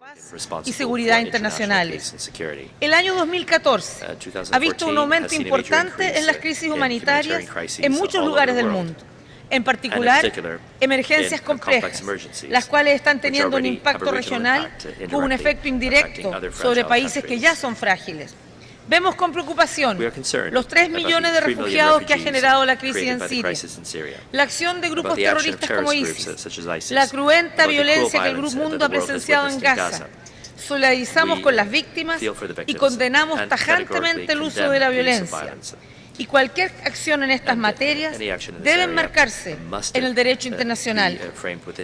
paz y seguridad internacionales. El año 2014 ha visto un aumento importante en las crisis humanitarias en muchos lugares del mundo, en particular emergencias complejas, las cuales están teniendo un impacto regional con un efecto indirecto sobre países que ya son frágiles. Vemos con preocupación los 3 millones de refugiados que ha generado la crisis en Siria, la acción de grupos terroristas como ISIS, la cruenta violencia que el mundo ha presenciado en Gaza. Solidarizamos con las víctimas y condenamos tajantemente el uso de la violencia. Y cualquier acción en estas materias debe enmarcarse en el derecho internacional.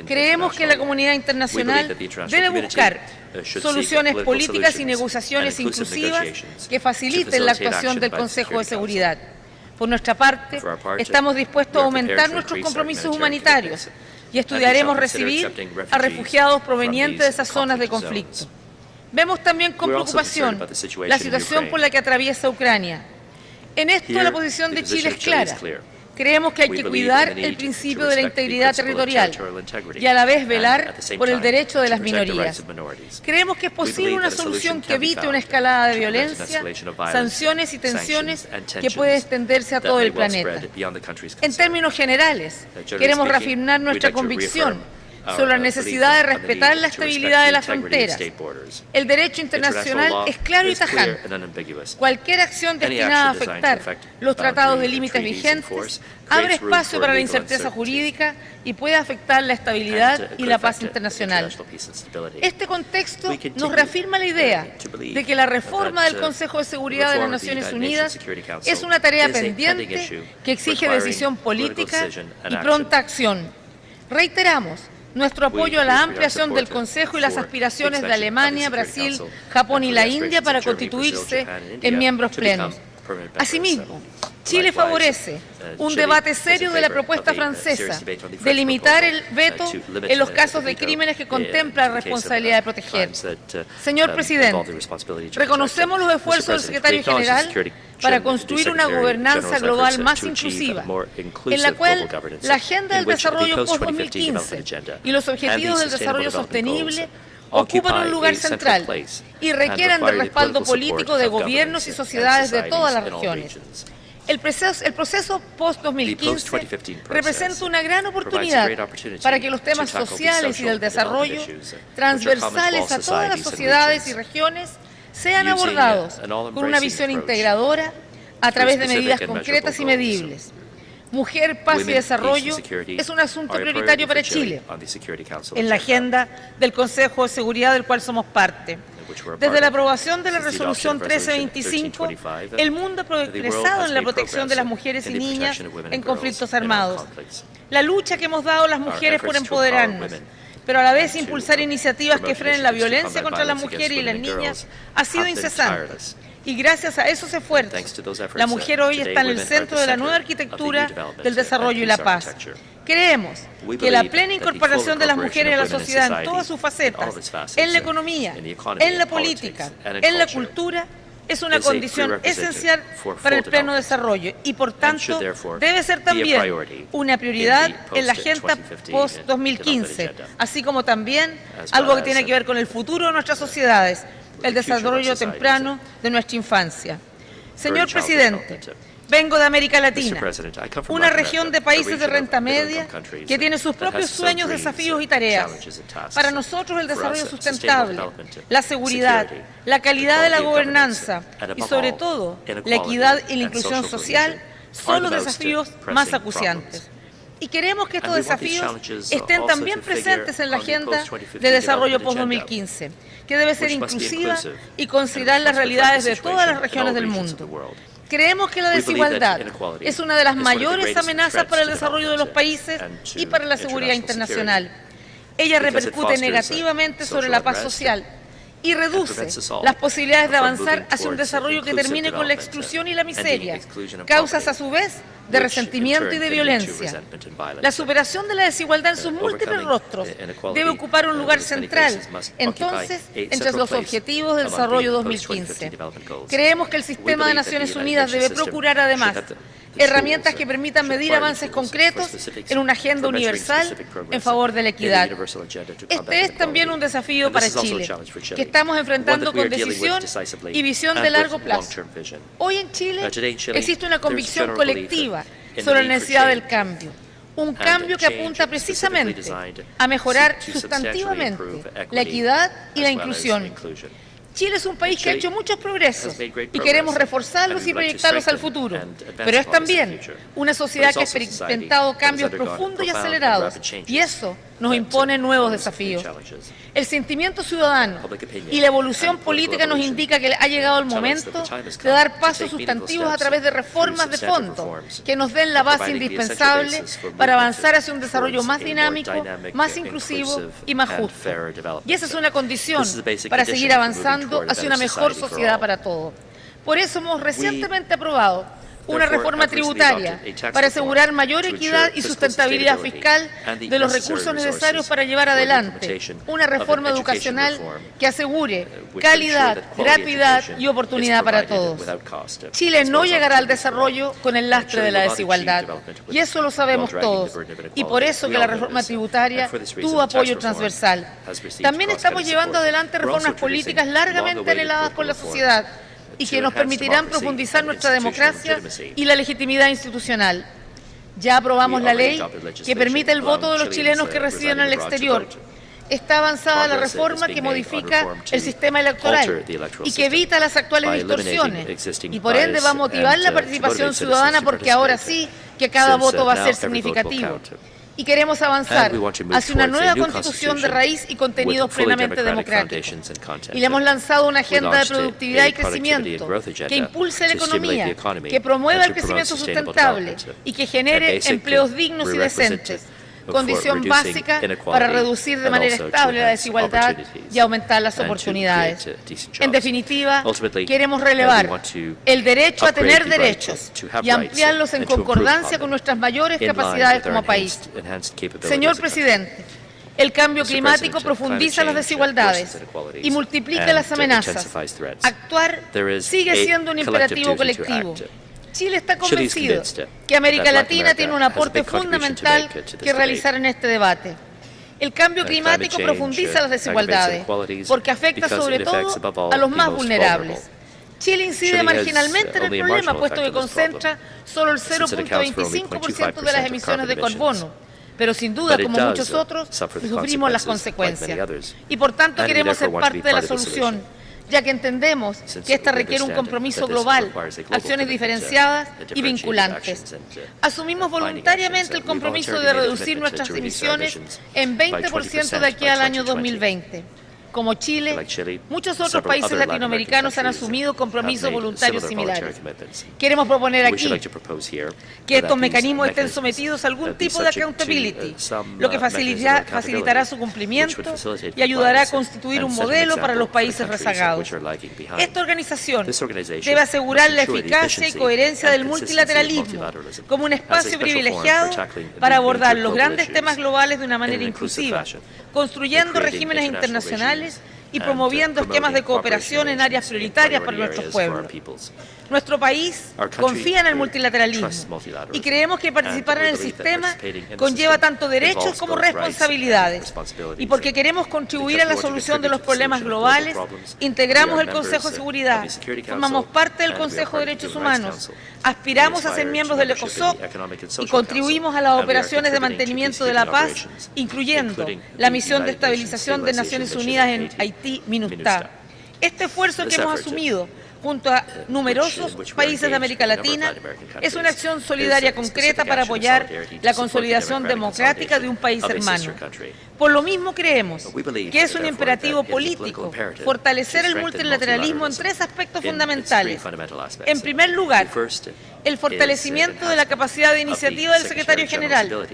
Creemos que la comunidad internacional debe buscar soluciones políticas y negociaciones inclusivas que faciliten la actuación del Consejo de Seguridad. Por nuestra parte, estamos dispuestos a aumentar nuestros compromisos humanitarios y estudiaremos recibir a refugiados provenientes de esas zonas de conflicto. Vemos también con preocupación la situación por la que atraviesa Ucrania. En esto la posición de Chile es clara. Creemos que hay que cuidar el principio de la integridad territorial y a la vez velar por el derecho de las minorías. Creemos que es posible una solución que evite una escalada de violencia, sanciones y tensiones que puede extenderse a todo el planeta. En términos generales, queremos reafirmar nuestra convicción sobre la necesidad de respetar la estabilidad de las fronteras. El derecho internacional es claro y tajante. Cualquier acción destinada a afectar los tratados de límites vigentes abre espacio para la incerteza jurídica y puede afectar la estabilidad y la paz internacional. Este contexto nos reafirma la idea de que la reforma del Consejo de Seguridad de las Naciones Unidas es una tarea pendiente que exige decisión política y pronta acción. Reiteramos nuestro apoyo a la ampliación del Consejo y las aspiraciones de Alemania, Brasil, Japón y la India para constituirse en miembros plenos. Asimismo, Chile favorece un debate serio de la propuesta francesa de limitar el veto en los casos de crímenes que contempla la responsabilidad de proteger. Señor Presidente, reconocemos los esfuerzos del Secretario General para construir una gobernanza global más inclusiva, en la cual la Agenda del Desarrollo post-2015 y los Objetivos del Desarrollo Sostenible ocupan un lugar central y requieren del respaldo político de gobiernos y sociedades de todas las regiones. El proceso post-2015 representa una gran oportunidad para que los temas sociales y del desarrollo, transversales a todas las sociedades y regiones, sean abordados con una visión integradora a través de medidas concretas y medibles. Mujer, paz y desarrollo es un asunto prioritario para Chile en la agenda del Consejo de Seguridad del cual somos parte. Desde la aprobación de la Resolución 1325, el mundo ha progresado en la protección de las mujeres y niñas en conflictos armados. La lucha que hemos dado las mujeres por empoderarnos, pero a la vez impulsar iniciativas que frenen la violencia contra las mujeres y las niñas, ha sido incesante. Y gracias a esos esfuerzos, la mujer hoy está en el centro de la nueva arquitectura del desarrollo y la paz. Creemos que la plena incorporación de las mujeres a la sociedad en todas sus facetas, en la economía, en la política, en la cultura, es una condición esencial para el pleno desarrollo y, por tanto, debe ser también una prioridad en la agenda post-2015, así como también algo que tiene que ver con el futuro de nuestras sociedades, el desarrollo temprano de nuestra infancia. Señor Presidente, vengo de América Latina, una región de países de renta media que tiene sus propios sueños, desafíos y tareas. Para nosotros el desarrollo sustentable, la seguridad, la calidad de la gobernanza y sobre todo la equidad y la inclusión social son los desafíos más acuciantes. Y queremos que estos desafíos estén también presentes en la Agenda de Desarrollo post-2015, que debe ser inclusiva y considerar las realidades de todas las regiones del mundo. Creemos que la desigualdad es una de las mayores amenazas para el desarrollo de los países y para la seguridad internacional. Ella repercute negativamente sobre la paz social y reduce las posibilidades de avanzar hacia un desarrollo que termine con la exclusión y la miseria, causas a su vez de resentimiento y de violencia. La superación de la desigualdad en sus múltiples rostros debe ocupar un lugar central, entonces, entre los objetivos del desarrollo 2015. Creemos que el sistema de Naciones Unidas debe procurar, además, herramientas que permitan medir avances concretos en una agenda universal en favor de la equidad. Este es también un desafío para Chile, que estamos enfrentando con decisión y visión de largo plazo. Hoy en Chile existe una convicción colectiva sobre la necesidad del cambio. Un cambio que apunta precisamente a mejorar sustantivamente la equidad y la inclusión. Chile es un país que ha hecho muchos progresos y queremos reforzarlos y proyectarlos al futuro, pero es también una sociedad que ha experimentado cambios profundos y acelerados, y eso nos impone nuevos desafíos. El sentimiento ciudadano y la evolución política nos indica que ha llegado el momento de dar pasos sustantivos a través de reformas de fondo que nos den la base indispensable para avanzar hacia un desarrollo más dinámico, más inclusivo y más justo. Y esa es una condición para seguir avanzando hacia una mejor sociedad para todos. Por eso hemos recientemente aprobado una reforma tributaria para asegurar mayor equidad y sustentabilidad fiscal de los recursos necesarios para llevar adelante una reforma educacional que asegure calidad, gratuidad y oportunidad para todos. Chile no llegará al desarrollo con el lastre de la desigualdad, y eso lo sabemos todos, y por eso que la reforma tributaria tuvo apoyo transversal. También estamos llevando adelante reformas políticas largamente anheladas por la sociedad, y que nos permitirán profundizar nuestra democracia y la legitimidad institucional. Ya aprobamos la ley que permite el voto de los chilenos que residen en el exterior. Está avanzada la reforma que modifica el sistema electoral y que evita las actuales distorsiones, y por ende va a motivar la participación ciudadana, porque ahora sí que cada voto va a ser significativo. Y queremos avanzar hacia una nueva constitución de raíz y contenidos plenamente democráticos. Y le hemos lanzado una agenda de productividad y crecimiento que impulse la economía, que promueva el crecimiento sustentable y que genere empleos dignos y decentes, condición básica para reducir de manera estable la desigualdad y aumentar las oportunidades. En definitiva, queremos relevar el derecho a tener derechos y ampliarlos en concordancia con nuestras mayores capacidades como país. Señor Presidente, el cambio climático profundiza las desigualdades y multiplica las amenazas. Actuar sigue siendo un imperativo colectivo. Chile está convencido que América Latina tiene un aporte fundamental que realizar en este debate. El cambio climático profundiza las desigualdades porque afecta sobre todo a los más vulnerables. Chile incide marginalmente en el problema, puesto que concentra solo el 0.25% de las emisiones de carbono, pero sin duda, como muchos otros, sufrimos las consecuencias. Y por tanto queremos ser parte de la solución, ya que entendemos que esta requiere un compromiso global, acciones diferenciadas y vinculantes. Asumimos voluntariamente el compromiso de reducir nuestras emisiones en 20% de aquí al año 2020. Como Chile, muchos otros países latinoamericanos han asumido compromisos voluntarios similares. Queremos proponer aquí que estos mecanismos estén sometidos a algún tipo de accountability, lo que facilitará su cumplimiento y ayudará a constituir un modelo para los países rezagados. Esta organización debe asegurar la eficacia y coherencia del multilateralismo como un espacio privilegiado para abordar los grandes temas globales de una manera inclusiva, construyendo regímenes internacionales y promoviendo esquemas de cooperación en áreas prioritarias para nuestros pueblos. Nuestro país confía en el multilateralismo y creemos que participar en el sistema conlleva tanto derechos como responsabilidades. Y porque queremos contribuir a la solución de los problemas globales, integramos el Consejo de Seguridad, formamos parte del Consejo de Derechos Humanos, aspiramos a ser miembros del ECOSOC y contribuimos a las operaciones de mantenimiento de la paz, incluyendo la misión de estabilización de Naciones Unidas en Haití, MINUSTAH. Este esfuerzo que hemos asumido junto a numerosos países de América Latina, es una acción solidaria concreta para apoyar la consolidación democrática de un país hermano. Por lo mismo creemos que es un imperativo político fortalecer el multilateralismo en tres aspectos fundamentales. En primer lugar, el fortalecimiento de la capacidad de iniciativa del secretario general.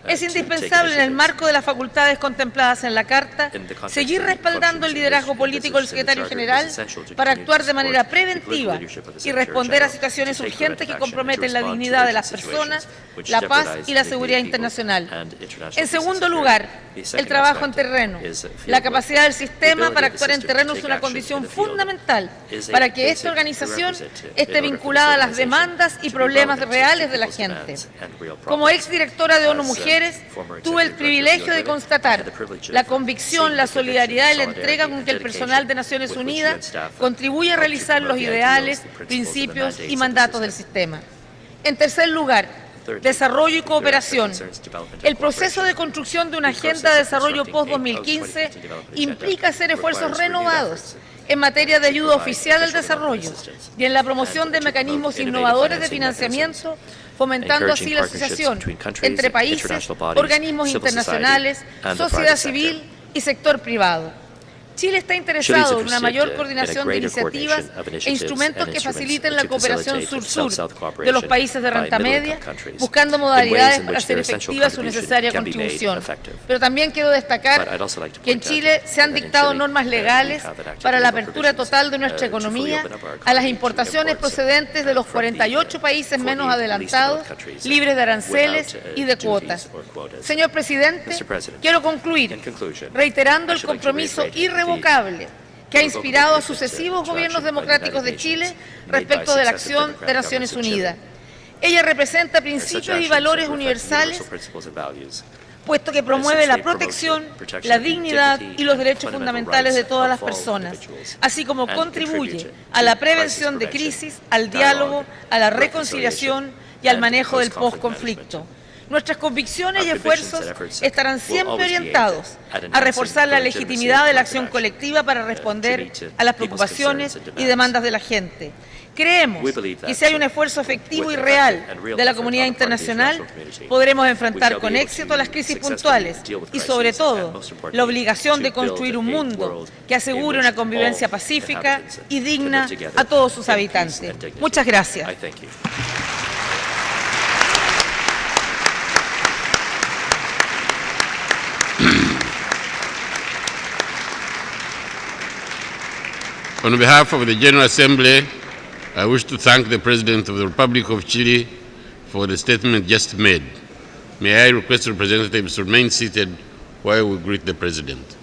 Es indispensable, en el marco de las facultades contempladas en la Carta, seguir respaldando el liderazgo político del secretario general para actuar de manera preventiva y responder a situaciones urgentes que comprometen la dignidad de las personas, la paz y la seguridad internacional. En segundo lugar, el trabajo en terreno. La capacidad del sistema para actuar en terreno es una condición fundamental para que esta organización esté vinculada a las demandas y problemas reales de la gente. Como exdirectora de ONU Mujeres, tuve el privilegio de constatar la convicción, la solidaridad y la entrega con que el personal de Naciones Unidas contribuye a realizar los ideales, principios y mandatos del sistema. En tercer lugar, desarrollo y cooperación. El proceso de construcción de una agenda de desarrollo post-2015 implica hacer esfuerzos renovados en materia de ayuda oficial al desarrollo y en la promoción de mecanismos innovadores de financiamiento, fomentando así la asociación entre países, organismos internacionales, sociedad civil y sector privado. Chile está interesado en una mayor coordinación de iniciativas e instrumentos que faciliten la cooperación sur-sur de los países de renta media, buscando modalidades para hacer efectiva su necesaria contribución. Pero también quiero destacar que en Chile se han dictado normas legales para la apertura total de nuestra economía a las importaciones procedentes de los 48 países menos adelantados, libres de aranceles y de cuotas. Señor Presidente, quiero concluir reiterando el compromiso irrevocable que ha inspirado a sucesivos gobiernos democráticos de Chile respecto de la acción de Naciones Unidas. Ella representa principios y valores universales, puesto que promueve la protección, la dignidad y los derechos fundamentales de todas las personas, así como contribuye a la prevención de crisis, al diálogo, a la reconciliación y al manejo del posconflicto. Nuestras convicciones y esfuerzos estarán siempre orientados a reforzar la legitimidad de la acción colectiva para responder a las preocupaciones y demandas de la gente. Creemos que si hay un esfuerzo efectivo y real de la comunidad internacional, podremos enfrentar con éxito las crisis puntuales y, sobre todo, la obligación de construir un mundo que asegure una convivencia pacífica y digna a todos sus habitantes. Muchas gracias. On behalf of the General Assembly, I wish to thank the President of the Republic of Chile for the statement just made. May I request representatives to remain seated while we greet the President.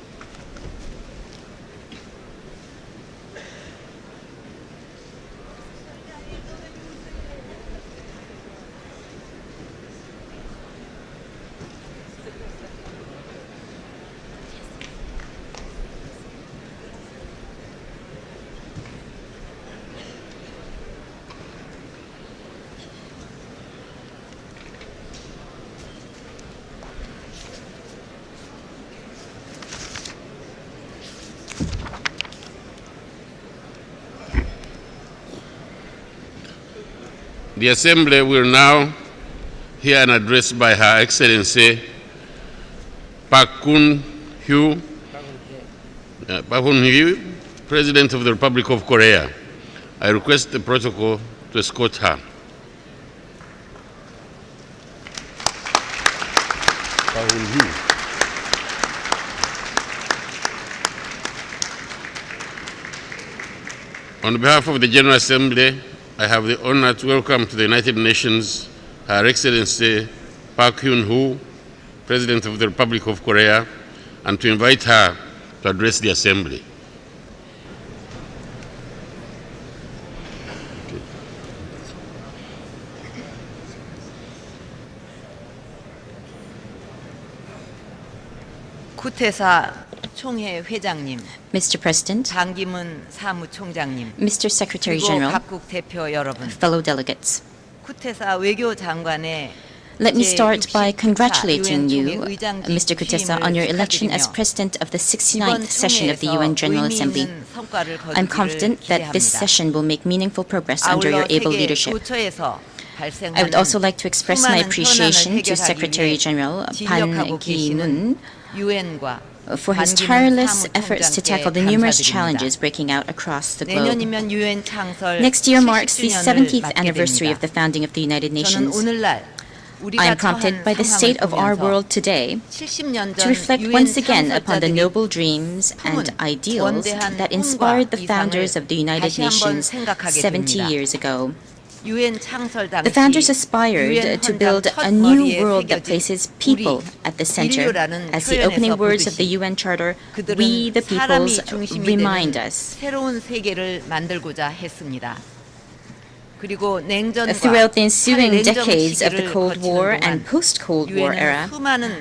The Assembly will now hear an address by Her Excellency Park Geun-hye, President of the Republic of Korea. I request the protocol to escort her. On behalf of the General Assembly, I have the honor to welcome to the United Nations Her Excellency Park Geun-hye, President of the Republic of Korea, and to invite her to address the Assembly. 구태사 총회 회장님, Mr. President, 방기문 사무총장님, Mr. Secretary General, 각국 대표 여러분, fellow delegates. 구태사 외교장관의 Let me start by congratulating you, Mr. Kutesa, on your election as President of the 69th session of the UN General Assembly. I'm confident that this session will make meaningful progress under your able leadership. I would also like to express my appreciation to Secretary General Ban Ki-moon for his tireless efforts to tackle the numerous challenges breaking out across the globe. Next year marks the 70th anniversary of the founding of the United Nations. I am prompted by the state of our world today to reflect once again upon the noble dreams and ideals that inspired the founders of the United Nations 70 years ago. The founders aspired to build a new world that places people at the center. As the opening words of the UN Charter, "We the peoples," remind us. Throughout the ensuing decades of the Cold War and post-Cold War era,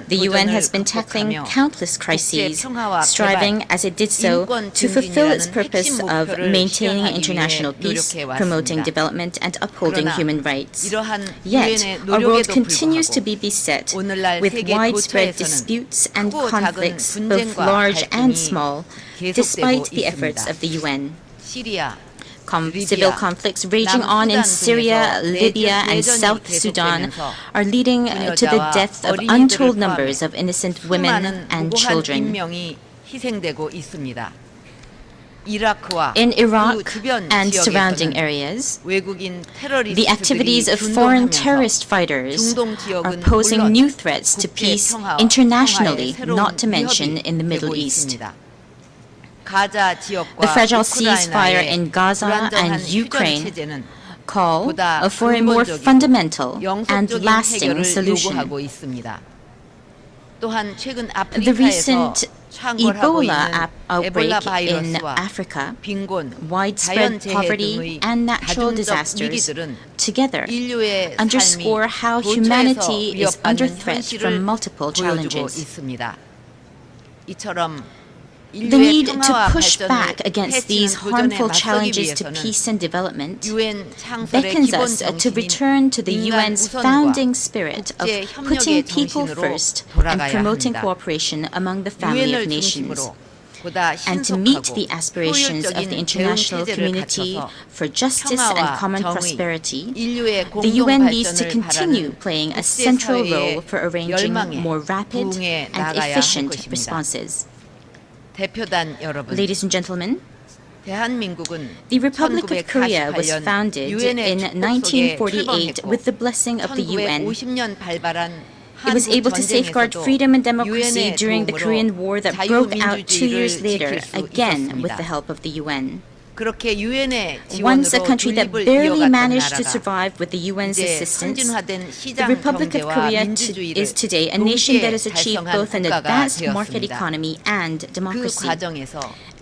the UN has been tackling countless crises, striving as it did so to fulfill its purpose of maintaining international peace, promoting development, and upholding human rights. Yet, our world continues to be beset with widespread disputes and conflicts, both large and small, despite the efforts of the UN. Civil conflicts raging on in Syria, Libya, and South Sudan are leading to the death of untold numbers of innocent women and children. In Iraq and surrounding areas, the activities of foreign terrorist fighters are posing new threats to peace internationally, not to mention in the Middle East. The fragile ceasefire in Gaza and Ukraine call for a more fundamental and lasting solution. The recent Ebola outbreak in Africa, widespread poverty, and natural disasters together underscore how humanity is under threat from multiple challenges. The need to push back against these harmful challenges to peace and development beckons us to return to the UN's founding spirit of putting people first and promoting cooperation among the family of nations, and to meet the aspirations of the international community for justice and common prosperity. The UN needs to continue playing a central role for arranging more rapid and efficient responses. Ladies and gentlemen, the Republic of Korea was founded in 1948 with the blessing of the UN. It was able to safeguard freedom and democracy during the Korean War that broke out 2 years later, again with the help of the UN. Once a country that barely managed to survive with the UN's assistance, the Republic of Korea is today a nation that has achieved both an advanced market economy and democracy.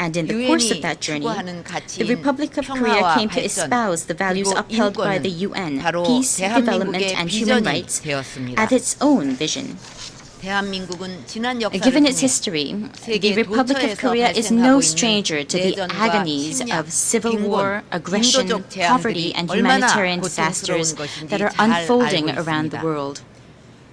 And in the course of that journey, the Republic of Korea came to espouse the values upheld by the UN, peace, development, and human rights, as its own vision. Given its history, the Republic of Korea is no stranger to the agonies of civil war, aggression, poverty, and humanitarian disasters that are unfolding around the world.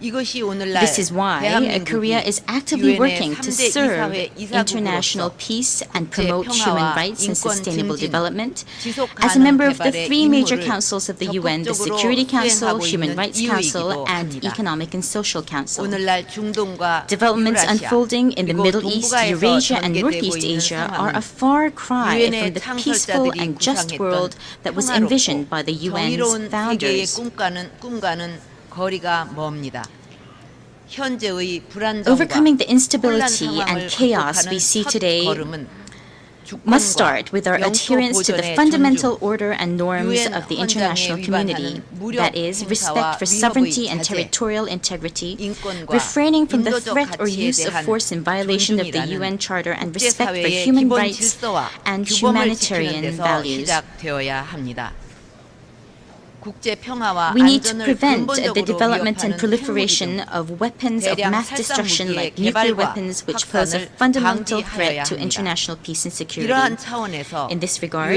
This is why Korea is actively working to serve international peace and promote human rights and sustainable development. As a member of the 3 major councils of the UN, the Security Council, Human Rights Council, and Economic and Social Council. Developments unfolding in the Middle East, Eurasia, and Northeast Asia are a far cry from the peaceful and just world that was envisioned by the UN's founders. Overcoming the instability and chaos we see today must start with our adherence to the fundamental order and norms of the international community, that is, respect for sovereignty and territorial integrity, refraining from the threat or use of force in violation of the UN Charter, and respect for human rights and humanitarian values. We need to prevent the development and proliferation of weapons of mass destruction like nuclear weapons, which pose a fundamental threat to international peace and security. In this regard,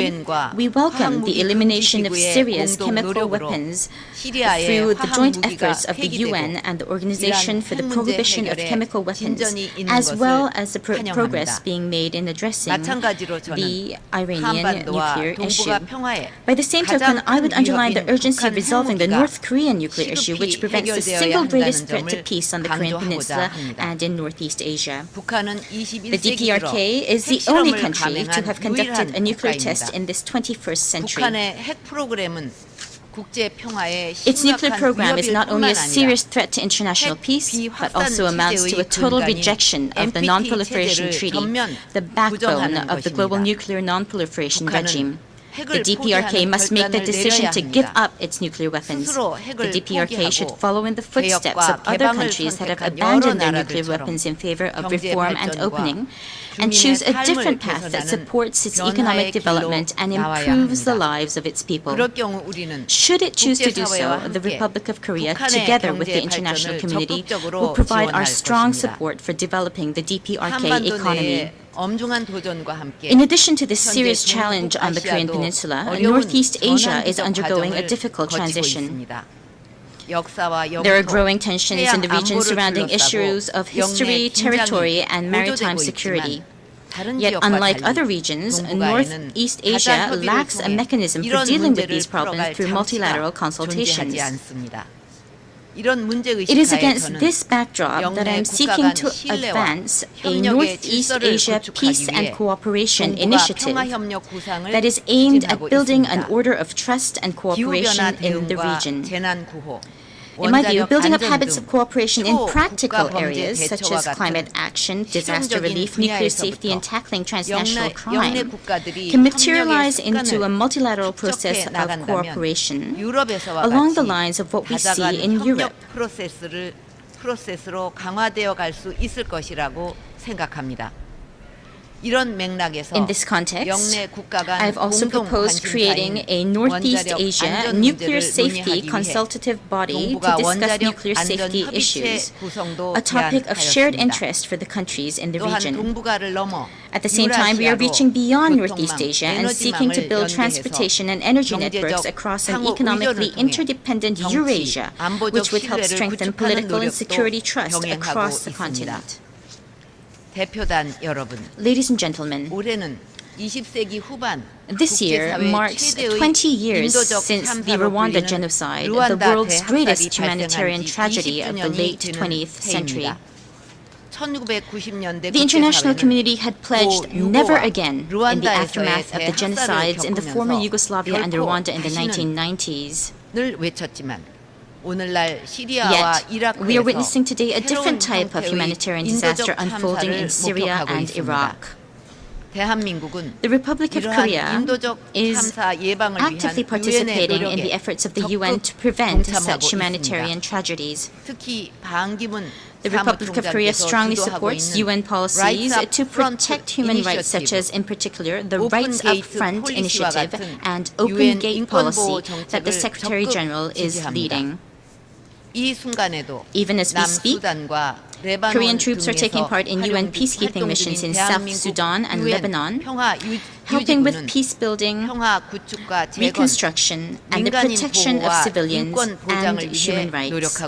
we welcome the elimination of Syria's chemical weapons through the joint efforts of the UN and the Organization for the Prohibition of Chemical Weapons, as well as the progress being made in addressing the Iranian nuclear issue. By the same token, I would underline the urgency of resolving the North Korean nuclear issue, which prevents the single greatest threat to peace on the Korean Peninsula and in Northeast Asia. The DPRK is the only country to have conducted a nuclear test in this 21st century. Its nuclear program is not only a serious threat to international peace, but also amounts to a total rejection of the Non-Proliferation Treaty, the backbone of the global nuclear non-proliferation regime. The DPRK must make the decision to give up its nuclear weapons. The DPRK should follow in the footsteps of other countries that have abandoned their nuclear weapons in favor of reform and opening, and choose a different path that supports its economic development and improves the lives of its people. Should it choose to do so, the Republic of Korea, together with the international community, will provide our strong support for developing the DPRK economy. In addition to this serious challenge on the Korean Peninsula, Northeast Asia is undergoing a difficult transition. There are growing tensions in the region surrounding issues of history, territory, and maritime security. Yet, unlike other regions, Northeast Asia lacks a mechanism for dealing with these problems through multilateral consultations. It is against this backdrop that I am seeking to advance a Northeast Asia Peace and Cooperation Initiative that is aimed at building an order of trust and cooperation in the region. In my view, building up habits of cooperation in practical areas such as climate action, disaster relief, nuclear safety, and tackling transnational crime can materialize into a multilateral process of cooperation along the lines of what we see in Europe. In this context, I have also proposed creating a Northeast Asia Nuclear Safety Consultative Body to discuss nuclear safety issues, a topic of shared interest for the countries in the region. At the same time, we are reaching beyond Northeast Asia and seeking to build transportation and energy networks across an economically interdependent Eurasia, which would help strengthen political and security trust across the continent. Ladies and gentlemen, this year marks 20 years since the Rwanda genocide, the world's greatest humanitarian tragedy of the late 20th century. The international community had pledged never again in the aftermath of the genocides in the former Yugoslavia and Rwanda in the 1990s. Yet, we are witnessing today a different type of humanitarian disaster unfolding in Syria and Iraq. The Republic of Korea is actively participating in the efforts of the UN to prevent such humanitarian tragedies. The Republic of Korea strongly supports UN policies to protect human rights, such as, in particular, the Rights Up Front initiative and Open Gate policy that the Secretary General is leading. Even as we speak, Korean troops are taking part in UN peacekeeping missions in South Sudan and Lebanon, helping with peace building, reconstruction, and the protection of civilians and human rights.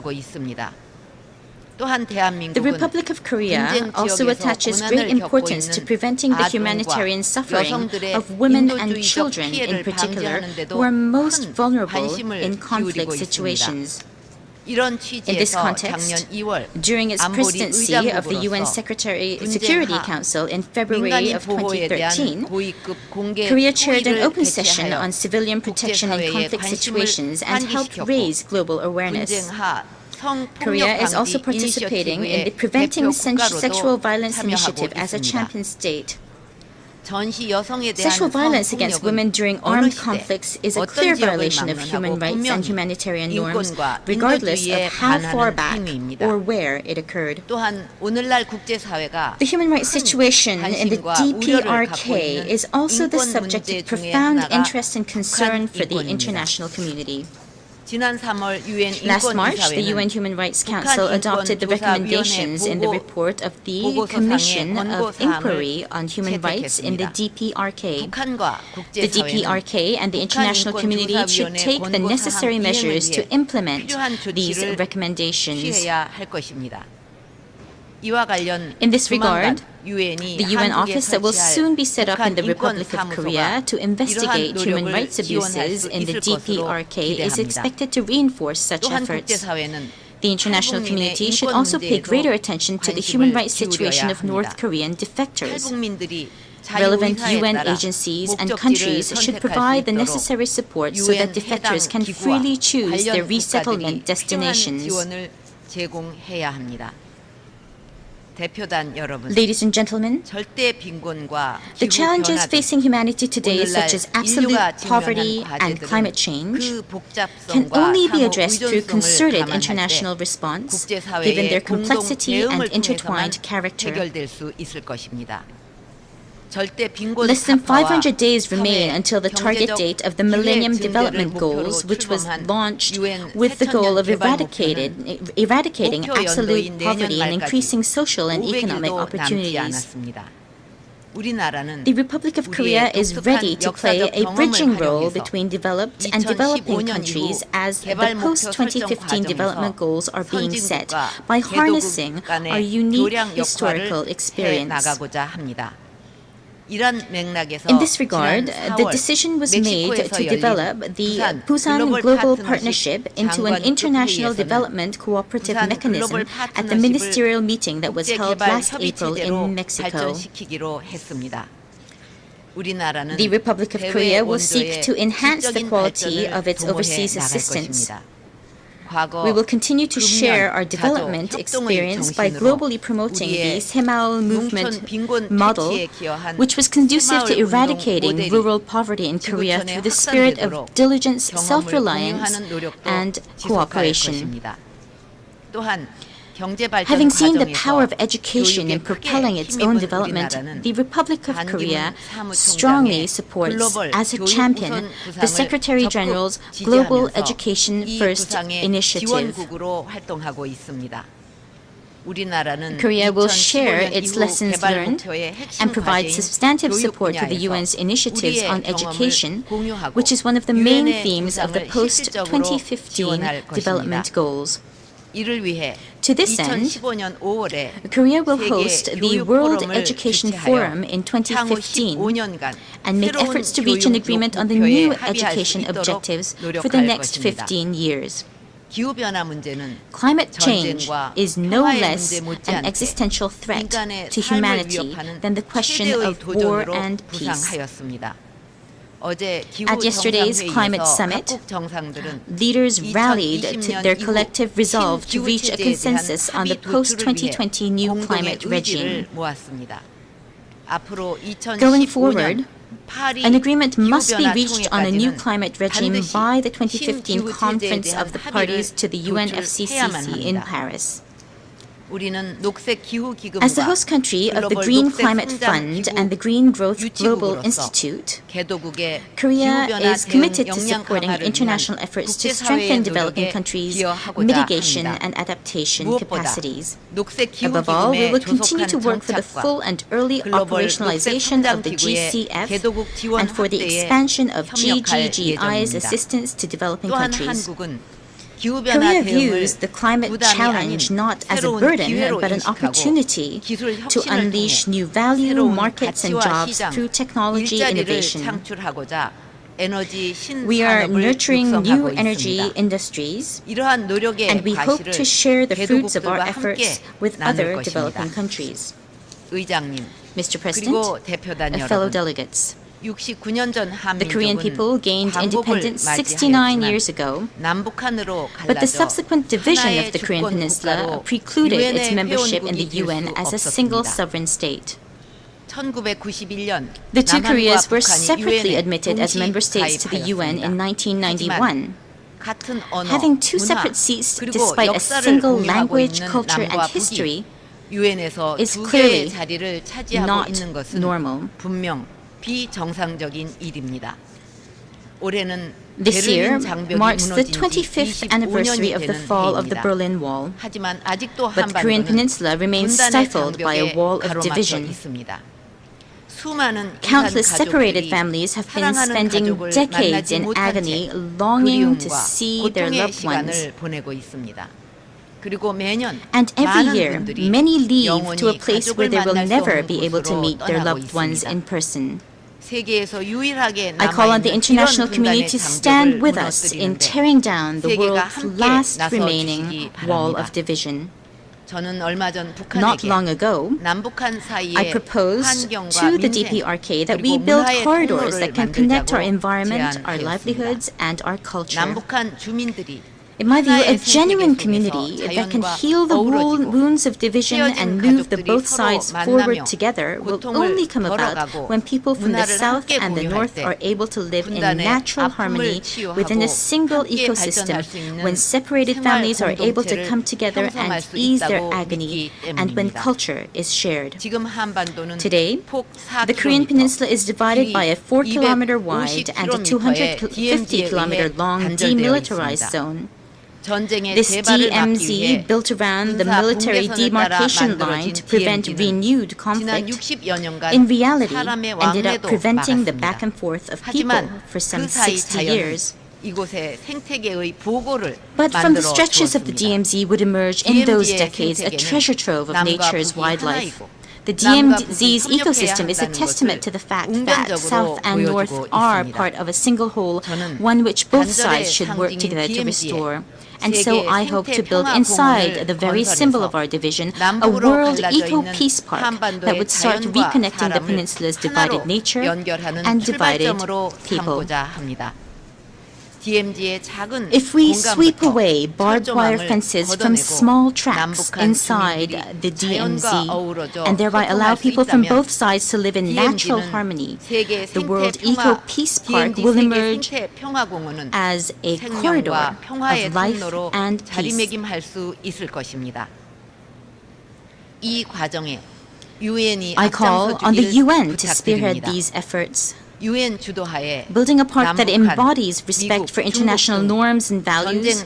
The Republic of Korea also attaches great importance to preventing the humanitarian suffering of women and children in particular, who are most vulnerable in conflict situations. In this context, during its presidency of the UN Security Council in February of 2013, Korea chaired an open session on civilian protection in conflict situations and helped raise global awareness. Korea is also participating in the Preventing Sexual Violence Initiative as a champion state. Sexual violence against women during armed conflicts is a clear violation of human rights and humanitarian norms, regardless of how far back or where it occurred. The human rights situation in the DPRK is also the subject of profound interest and concern for the international community. Last March, the UN Human Rights Council adopted the recommendations in the report of the Commission of Inquiry on Human Rights in the DPRK. The DPRK and the international community should take the necessary measures to implement these recommendations. In this regard, the UN office that will soon be set up in the Republic of Korea to investigate human rights abuses in the DPRK is expected to reinforce such efforts. The international community should also pay greater attention to the human rights situation of North Korean defectors. Relevant UN agencies and countries should provide the necessary support so that defectors can freely choose their resettlement destinations. Ladies and gentlemen, the challenges facing humanity today, such as absolute poverty and climate change, can only be addressed through concerted international response, given their complexity and intertwined character. Less than 500 days remain until the target date of the Millennium Development Goals, which was launched with the goal of eradicating absolute poverty and increasing social and economic opportunities. The Republic of Korea is ready to play a bridging role between developed and developing countries as the post-2015 development goals are being set by harnessing our unique historical experience. In this regard, the decision was made to develop the Busan Global Partnership into an international development cooperative mechanism at the ministerial meeting that was held last April in Mexico. The Republic of Korea will seek to enhance the quality of its overseas assistance. We will continue to share our development experience by globally promoting the Semaul movement model, which was conducive to eradicating rural poverty in Korea through the spirit of diligence, self-reliance, and cooperation. Having seen the power of education in propelling its own development, the Republic of Korea strongly supports, as a champion, the Secretary General's Global Education First initiative. Korea will share its lessons learned and provide substantive support to the UN's initiatives on education, which is one of the main themes of the post-2015 development goals. To this end, Korea will host the World Education Forum in 2015 and make efforts to reach an agreement on the new education objectives for the next 15 years. Climate change is no less an existential threat to humanity than the question of war and peace. At yesterday's climate summit, leaders rallied to their collective resolve to reach a consensus on the post-2020 new climate regime. Going forward, an agreement must be reached on a new climate regime by the 2015 Conference of the Parties to the UNFCCC in Paris. As the host country of the Green Climate Fund and the Green Growth Global Institute, Korea is committed to supporting international efforts to strengthen developing countries' mitigation and adaptation capacities. Above all, we will continue to work for the full and early operationalization of the GCF and for the expansion of GGGI's assistance to developing countries. Korea views the climate challenge not as a burden, but an opportunity to unleash new value, markets, and jobs through technology innovation. We are nurturing new energy industries, and we hope to share the fruits of our efforts with other developing countries. Mr. President, fellow delegates, the Korean people gained independence 69 years ago, but the subsequent division of the Korean Peninsula precluded its membership in the UN as a single sovereign state. The two Koreas were separately admitted as member states to the UN in 1991. Having two separate seats despite a single language, culture, and history is clearly not normal. This year marks the 25th anniversary of the fall of the Berlin Wall, but the Korean Peninsula remains stifled by a wall of division. Countless separated families have been spending decades in agony, longing to see their loved ones. And every year, many leave to a place where they will never be able to meet their loved ones in person. I call on the international community to stand with us in tearing down the world's last remaining wall of division. Not long ago, I proposed to the DPRK that we build corridors that can connect our environment, our livelihoods, and our culture. In my view, a genuine community that can heal the wounds of division and move the both sides forward together will only come about when people from the south and the north are able to live in natural harmony within a single ecosystem, when separated families are able to come together and ease their agony, and when culture is shared. Today, the Korean Peninsula is divided by a 4-kilometer wide and a 250-kilometer long demilitarized zone. This DMZ, built around the military demarcation line to prevent renewed conflict, in reality ended up preventing the back and forth of people for some 60 years. But from the stretches of the DMZ would emerge in those decades a treasure trove of nature's wildlife. The DMZ's ecosystem is a testament to the fact that South and North are part of a single whole, one which both sides should work together to restore. And so I hope to build inside the very symbol of our division a World Eco-Peace Park that would start reconnecting the peninsula's divided nature and divided people. If we sweep away barbed wire fences from small tracts inside the DMZ and thereby allow people from both sides to live in natural harmony, the World Eco-Peace Park will emerge as a corridor of life and peace. I call on the UN to spearhead these efforts. Building a park that embodies respect for international norms and values,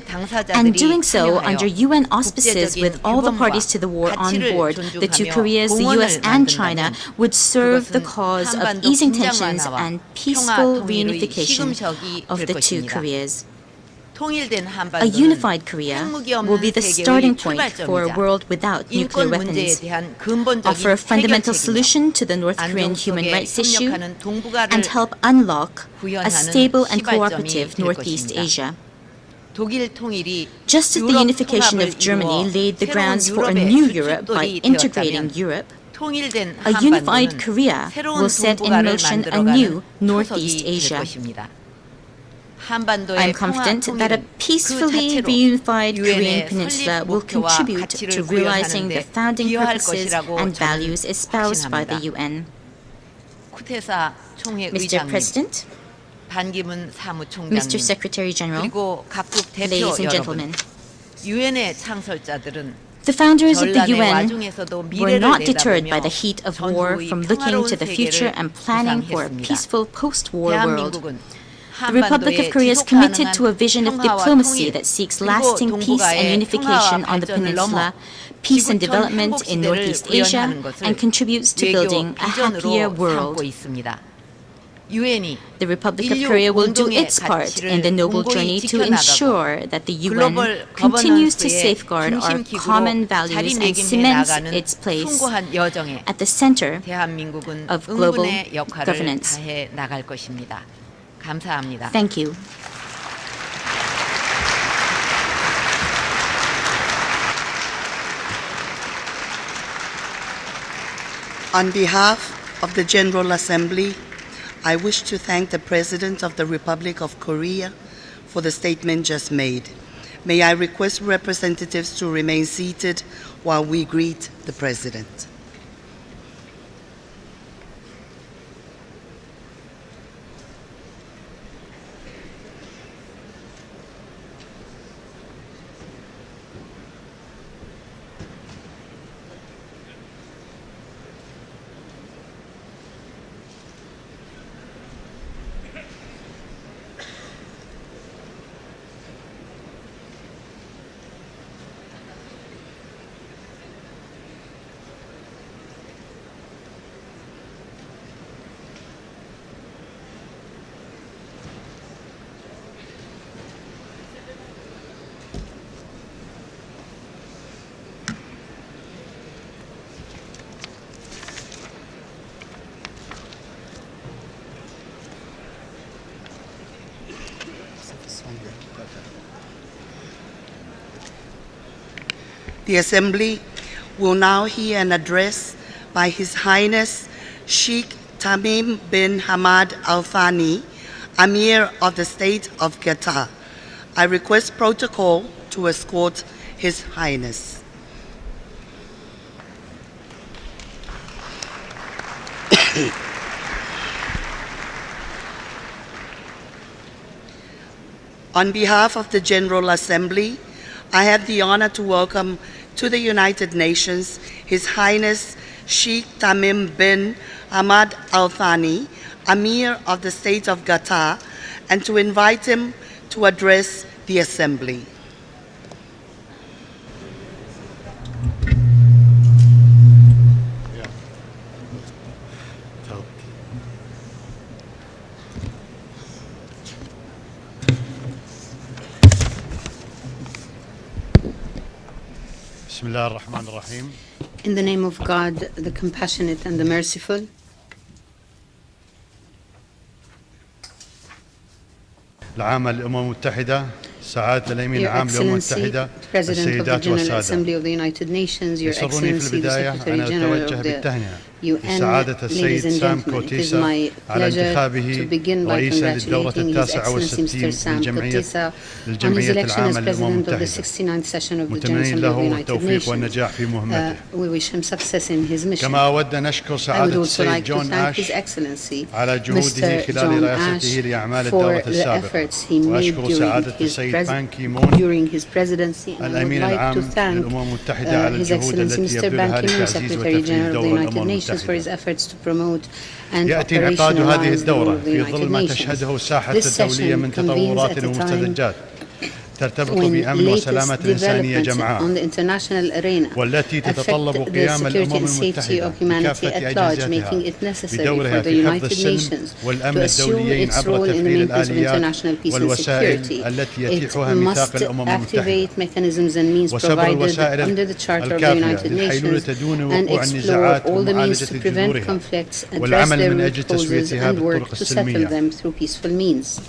and doing so under UN auspices with all the parties to the war on board, the two Koreas, the US and China, would serve the cause of easing tensions and peaceful reunification of the two Koreas. A unified Korea will be the starting point for a world without nuclear weapons, offer a fundamental solution to the North Korean human rights issue, and help unlock a stable and cooperative Northeast Asia. Just as the unification of Germany laid the grounds for a new Europe by integrating Europe, a unified Korea will set in motion a new Northeast Asia. I am confident that a peacefully reunified Korean peninsula will contribute to realizing the founding purposes and values espoused by the UN. Mr. President, Mr. Secretary General, ladies and gentlemen, the founders of the UN were not deterred by the heat of war from looking to the future and planning for a peaceful post-war world. The Republic of Korea is committed to a vision of diplomacy that seeks lasting peace and unification on the peninsula, peace and development in Northeast Asia, and contributes to building a happier world. The Republic of Korea will do its part in the noble journey to ensure that the UN continues to safeguard our common values and cements its place at the center of global governance. Thank you. On behalf of the General Assembly, I wish to thank the President of the Republic of Korea for the statement just made. May I request representatives to remain seated while we greet the President. The Assembly will now hear an address by His Highness Sheikh Tamim bin Hamad Al Thani, Amir of the State of Qatar. I request protocol to escort His Highness. On behalf of the General Assembly, I have the honor to welcome to the United Nations His Highness Sheikh Tamim bin Hamad Al Thani, Amir of the State of Qatar, and to invite him to address the Assembly. In the name of God, the Compassionate and the Merciful. العام للأمم المتحدة سعادة الأمين Your العام للأمم Excellency, المتحدة President of the السيدات General والسادة Assembly of the United Nations, Your يسرني في Excellency, the البداية Secretary أن General أتوجه of the بالتهنئة UN, لسعادة ladies السيد and سام gentlemen, it is كوتيسا my على pleasure to انتخابه begin by رئيسا للدورة congratulating His التاسعة Excellency والستين Mr. Sam Kutesa on his للجمعية election as العامة للأمم President of the المتحدة 69th session of the General متمنين Assembly of the له United التوفيق Nations. والنجاح في مهمته We wish him success in his mission. كما أود أن أشكر I would سعادة also السيد like to جون thank His آش Excellency على جهوده Mr. خلال John رئاسته Ash لأعمال for الدورة the السابقة efforts he made وأشكر during سعادة his, السيد بان كي مون during his presidency, and I would الأمين like العام to thank للأمم المتحدة على His الجهود Excellency التي Mr. يبذلها Ban Ki-moon, لتعزيز Secretary وتفعيل General of the دور United الأمم Nations, for his المتحدة. efforts to promote and يأتي انعقاد هذه operationalize the role الدورة of the في ظل United ما Nations. تشهده الساحة This الدولية session من convenes تطورات at a time ومستجدات ترتبط when بأمن وسلامة latest الإنسانية developments جمعاء on the international arena والتي affect تتطلب the قيام security الأمم and safety المتحدة of humanity بكافة at large, making أجهزتها it necessary بدورها for the في حفظ United السلم Nations والأمن to assume الدوليين its عبر role in the تفعيل maintenance of الآليات international peace and والوسائل security. التي It يتيحها ميثاق must الأمم المتحدة activate mechanisms and means وصبر provided الوسائل under the Charter of the الكافية United للحيلولة Nations دون and وقوع explore النزاعات all the means to ومعالجة prevent جذورها conflicts, address والعمل their من root أجل causes, تسويتها and work بالطرق to settle السلمية. them through peaceful means.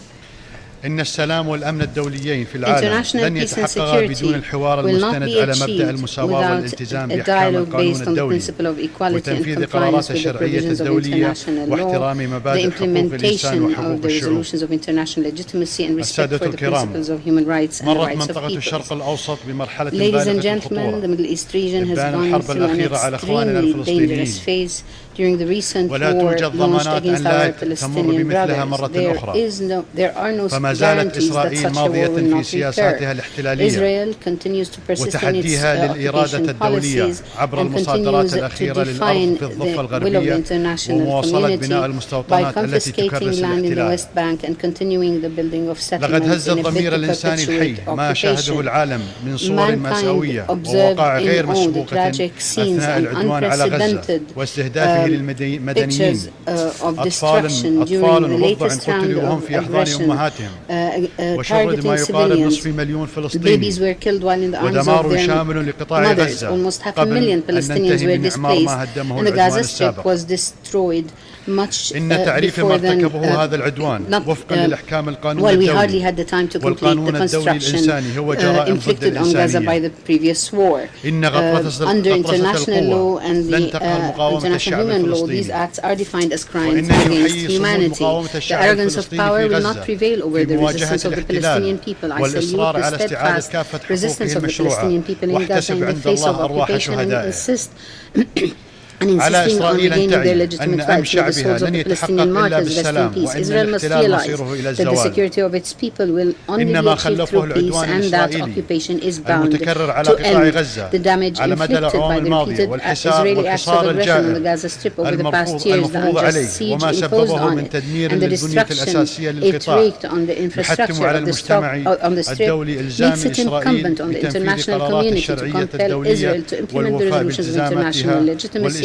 إن السلام والأمن الدوليين في العالم International لن peace and يتحققا security بدون الحوار will not المستند be على مبدأ achieved المساواة without والالتزام a بأحكام dialogue القانون based on the الدولي principle of equality and وتنفيذ compliance قرارات with the الشرعية provisions of الدولية international law, واحترام the مبادئ حقوق الإنسان implementation وحقوق of the الشعوب. resolutions of international legitimacy and respect السادة for the الكرام، principles of human rights and the مرت rights of منطقة الشرق peoples. الأوسط بمرحلة Ladies and بالغة gentlemen, the الخطورة Middle East region has إبان gone الحرب through an الأخيرة على إخواننا extremely الفلسطينيين dangerous phase during the recent ولا war توجد launched ضمانات أن against لا our تمر Palestinian بمثلها brothers. مرة أخرى There are no فما زالت guarantees that إسرائيل such a war ماضية will في not سياساتها recur. الاحتلالية Israel continues to persist in its وتحديها للإرادة occupation الدولية policies عبر and المصادرات continues to الأخيرة للأرض define في الضفة the will of the الغربية international ومواصلة بناء community by المستوطنات التي تكرس confiscating land in the الاحتلال. West Bank and continuing the building of لقد settlements هز in a bid الضمير to الإنساني الحي perpetuate ما شاهده occupation. العالم من صور مأساوية Mankind observed ووقائع in غير awe the مسبوقة tragic scenes أثناء and العدوان على غزة unprecedented واستهدافه للمدنيين pictures of destruction during أطفال the ورضع latest round قتلوا وهم of في أحضان aggression, أمهاتهم وشرد ما targeting يقارب civilians. نصف مليون فلسطيني Babies were killed while in the arms of ودمار their شامل لقطاع mothers. غزة Almost half a قبل million أن Palestinians ننتهي were من إعمار displaced, ما هدمه and the العدوان Gaza Strip السابق. was destroyed much إن تعريف ما before then. ارتكبه هذا العدوان وفقا للأحكام القانون Well, we الدولي hardly had the time to complete والقانون the الدولي construction الإنساني هو جرائم ضد inflicted on Gaza by الإنسانية. the previous war. إن غطرسة Under international law القوة and لن the تقهر مقاومة international الشعب human law, these الفلسطيني acts are defined as crimes وإنني against أحيي صمود humanity. مقاومة The الشعب arrogance of الفلسطيني power في will not غزة prevail over في the مواجهة resistance of the Palestinian الاحتلال people. I salute والإصرار the على استعادة steadfast كافة resistance حقوقه of the المشروعة Palestinian people in Gaza واحتسب in the عند face of الله أرواح occupation and شهدائه. and على insisting on إسرائيل أن regaining their تعي legitimate أن أمن rights with the شعبها souls of لن the يتحقق Palestinian إلا martyrs, rest in بالسلام peace. وإن Israel must الاحتلال realize مصيره إلى that the الزوال. security of its people will only إن be ما achieved خلفه through peace, العدوان and that الإسرائيلي occupation is bound المتكرر على to قطاع end. غزة The damage على مدى inflicted by الأعوام the الماضية repeated Israeli acts of والحصار aggression on the الجائر Gaza Strip over the past years, the المفروض unjust عليه siege وما imposed سببه on من it, تدمير and the للبنية destruction الأساسية it للقطاع wreaked on the يحتم infrastructure على of the المجتمع on the Strip, الدولي إلزام makes it إسرائيل incumbent on the بتنفيذ international قرارات community to الشرعية compel الدولية Israel to implement the والوفاء resolutions of international بالتزاماتها legitimacy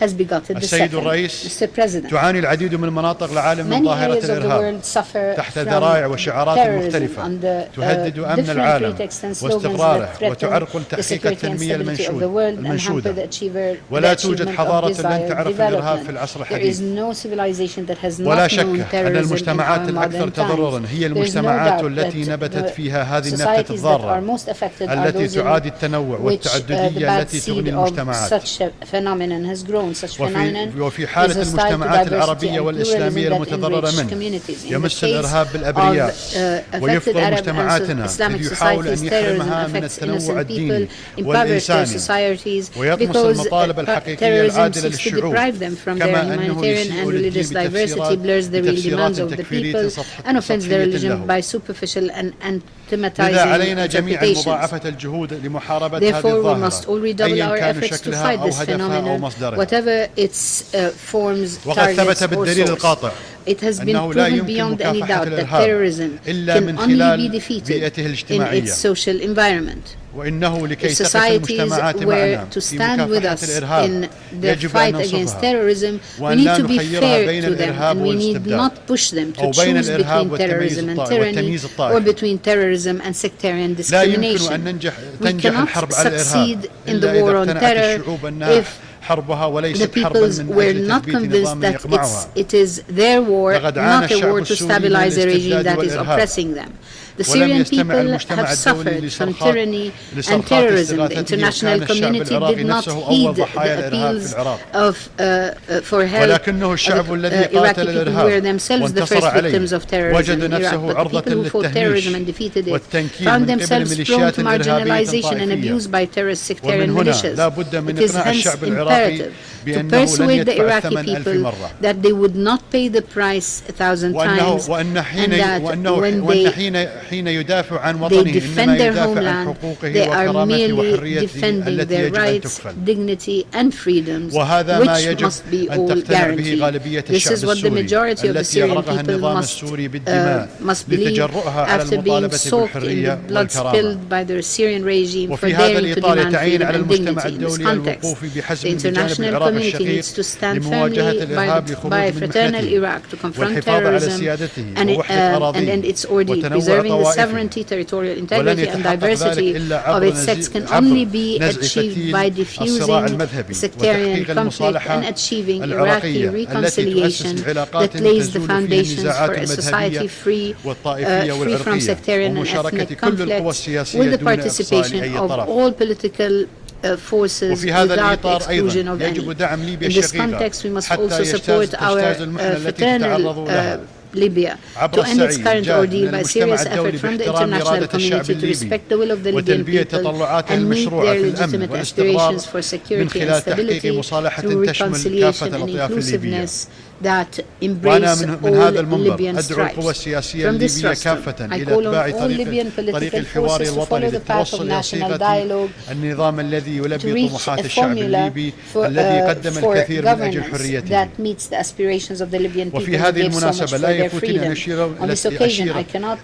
has begotten the السيد second. الرئيس، Mr. President, تعاني العديد من مناطق العالم من many ظاهرة areas of the الإرهاب world suffer تحت from ذرائع وشعارات terrorism مختلفة under تهدد أمن different العالم pretexts واستقراره وتعرقل تحقيق التنمية المنشودة. ولا توجد حضارة لن تعرف الإرهاب في العصر الحديث. ولا شك أن المجتمعات الأكثر تضرراً هي المجتمعات التي نبتت فيها هذه النبتة الضارة التي تعادي التنوع والتعددية التي تغني المجتمعات. وفي حالة المجتمعات العربية والإسلامية المتضررة منه يمس الإرهاب بالأبرياء ويفقر مجتمعاتنا إذ يحاول أن يحرمها من التنوع الديني والإنساني ويطمس المطالب الحقيقية العادلة للشعوب كما أنه يسيء للدين بتفسيرات تكفيرية سطحية له. لذا علينا جميعا مضاعفة الجهود لمحاربة هذه الظاهرة أيا كان شكلها أو هدفها أو مصدرها. وقد ثبت بالدليل القاطع أنه لا يمكن مكافحة الإرهاب إلا من خلال بيئته الاجتماعية. وإنه لكي تقف المجتمعات معنا في مكافحة الإرهاب يجب أن ننصفها وأن لا نخيرها بين الإرهاب والاستبداد أو بين الإرهاب والتمييز الطائفي. لا يمكن أن تنجح الحرب على الإرهاب إلا إذا اقتنعت الشعوب أنها حربها وليست حربا من أجل تثبيت نظام يقمعها. لقد عانى الشعب السوري من الاستبداد والإرهاب. The Syrian people have suffered from tyranny and terrorism. The international community did not heed the appeals for help Iraqi people who were themselves the first victims of terrorism in Iraq. But the people who fought terrorism and defeated it found themselves prone to marginalization and abuse by terrorist sectarian militias. It is hence imperative to persuade the Iraqi people that they would not pay the price 1,000 times and that when they defend their homeland, they are merely defending their rights, dignity and freedoms, which must be all guaranteed. This is what the majority of the Syrian people must believe after being soaked in the blood spilled by the Syrian regime for daring to demand freedom and dignity. In this context, the international community needs to stand firmly by fraternal Iraq to confront terrorism and end its ordeal. Preserving the sovereignty, territorial integrity and diversity of its sects can only be achieved by diffusing sectarian conflict and achieving Iraqi reconciliation that lays the foundations for a society free from sectarian and ethnic conflicts with the participation of all political forces without exclusion of any. In this context, we must also support our fraternal Libya to end its current ordeal by serious effort from the international community to respect the will of the Libyan people and meet their legitimate aspirations for security and stability through reconciliation and inclusiveness that embrace all Libyan stripes. From this rostrum, I call on all Libyan political forces to follow the path of national dialogue to reach a formula for governance that meets the aspirations of the Libyan people who gave so much for their freedom. On this occasion, I cannot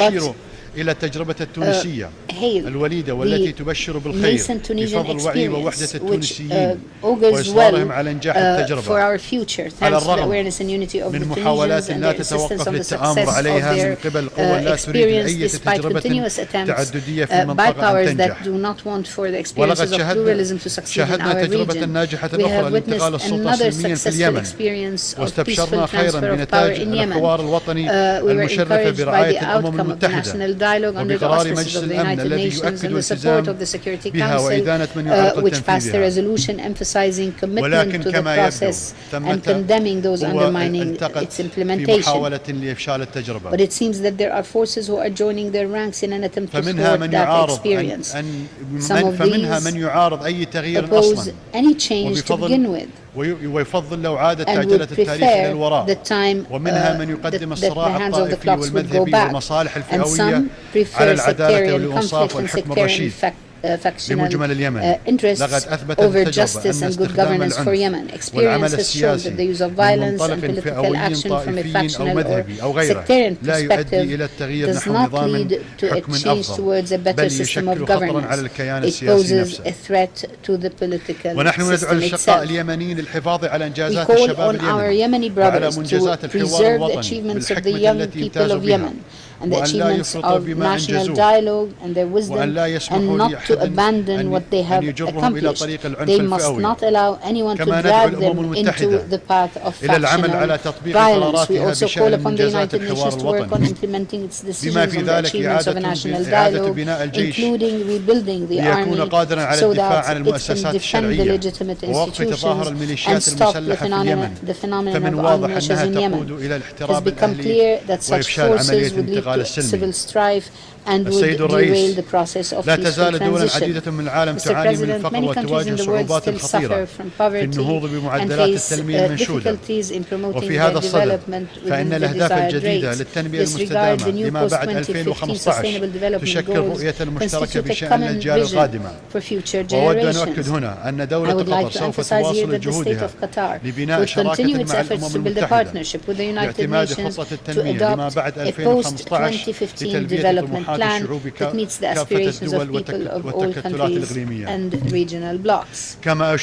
but إلى التجربة التونسية الوليدة والتي تبشر بالخير بفضل وعي ووحدة التونسيين وإصرارهم على إنجاح التجربة على الرغم من محاولات لا تتوقف للتآمر عليها من قبل قوى لا تريد أي تجربة تعددية في المنطقة أن تنجح. ولقد شاهدنا تجربة ناجحة أخرى لانتقال السلطة سلميا في اليمن واستبشرنا خيرا بنتاج الحوار الوطني المشرف برعاية الأمم المتحدة وبقرار مجلس الأمن الذي يؤكد التزام بها وإدانة من يعرقل تنفيذها. ولكن كما يبدو ثمة قوى التقت في محاولة لإفشال التجربة. فمنها من يعارض أي تغيير أصلا ويفضل لو عادت عجلة التاريخ إلى الوراء. ومنها من يقدم الصراع الطائفي والمذهبي والمصالح الفئوية على العدالة والإنصاف والحكم الرشيد لمجمل اليمن. لقد أثبتت التجربة أن استخدام العنف والعمل السياسي بمنطلق فئوي طائفي أو مذهبي أو غيره لا يؤدي إلى التغيير نحو نظام حكم أفضل بل يشكل خطرا على الكيان السياسي نفسه. ونحن ندعو الأشقاء اليمنيين للحفاظ على إنجازات الشباب اليمني وعلى منجزات الحوار الوطني بالحكمة التي يمتاز بها and the achievements of national dialogue and their wisdom, and not to abandon what they have accomplished. They must not allow anyone to drag them into the path of factional violence. We also call upon the United Nations to work on implementing its decisions on the achievements of a national dialogue, including rebuilding the army so that it can defend the legitimate institutions and stop the phenomenon of armed militias in Yemen. It has become clear that such forces would lead to civil strife and would derail the process of peaceful transition. Mr. President, many countries in the world still suffer from poverty and face difficulties in promoting their development within the desired rates. Disregard the new post-2015 Sustainable Development Goals constitute a common vision for future generations. I would like to emphasize here that the state of Qatar will continue its efforts to build a partnership with the United Nations to adopt a post-2015 development plan that meets the aspirations of people of all countries and regional blocs. I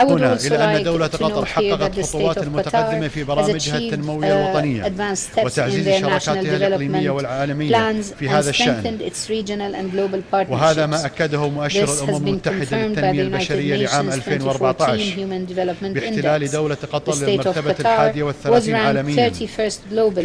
would also like to note here that the state of Qatar has achieved advanced steps in their national development plans and strengthened its regional and global partnerships. This has been confirmed by the United Nations 2014 Human Development Index. The state of Qatar was ranked 31st globally,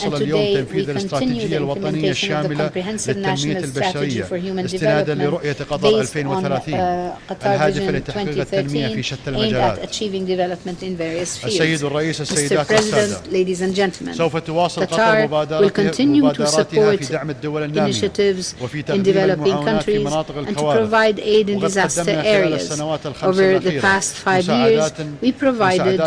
and today we continue the implementation of the comprehensive national strategy for human development based on Qatar Vision 2013 aimed at achieving development in various fields. Mr. President, ladies and gentlemen, Qatar will continue to support initiatives in developing countries and to provide aid in disaster areas. Over the past 5 years, we provided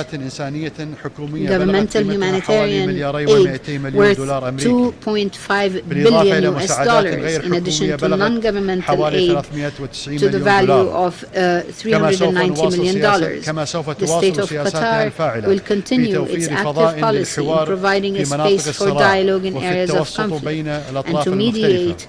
governmental humanitarian aid worth $2.5 billion in addition to non-governmental aid to the value of $390 million. The state of Qatar will continue its active policy in providing a space for dialogue in areas of conflict and to mediate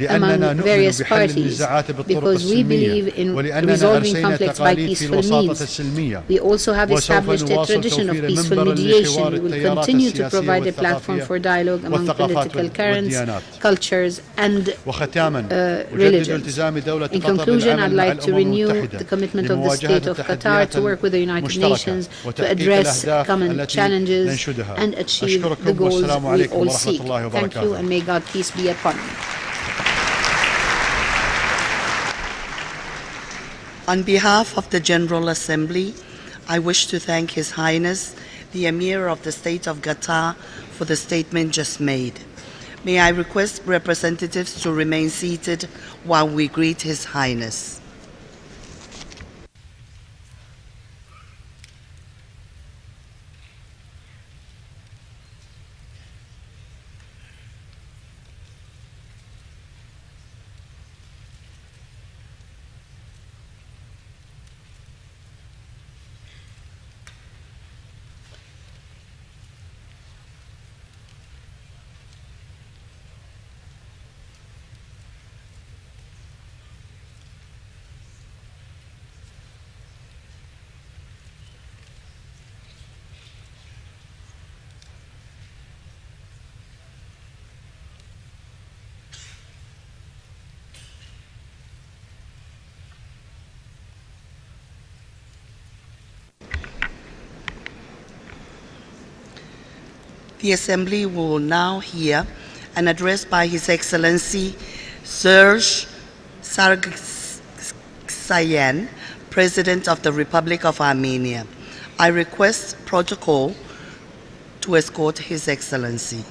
among various parties, because we believe in resolving conflicts by peaceful means. We also have established a tradition of peaceful mediation. We will continue to provide a platform for dialogue among political currents, cultures, and religions. In conclusion, I'd like to renew the commitment of the state of Qatar to work with the United Nations to address common challenges and achieve the goals we all seek. Thank you, and may God peace be upon you. On behalf of the General Assembly, I wish to thank His Highness, the Emir of the State of Qatar, for the statement just made. May I request representatives to remain seated while we greet His Highness. The Assembly will now hear an address by His Excellency Serge Sargsyan, President of the Republic of Armenia. I request protocol to escort His Excellency.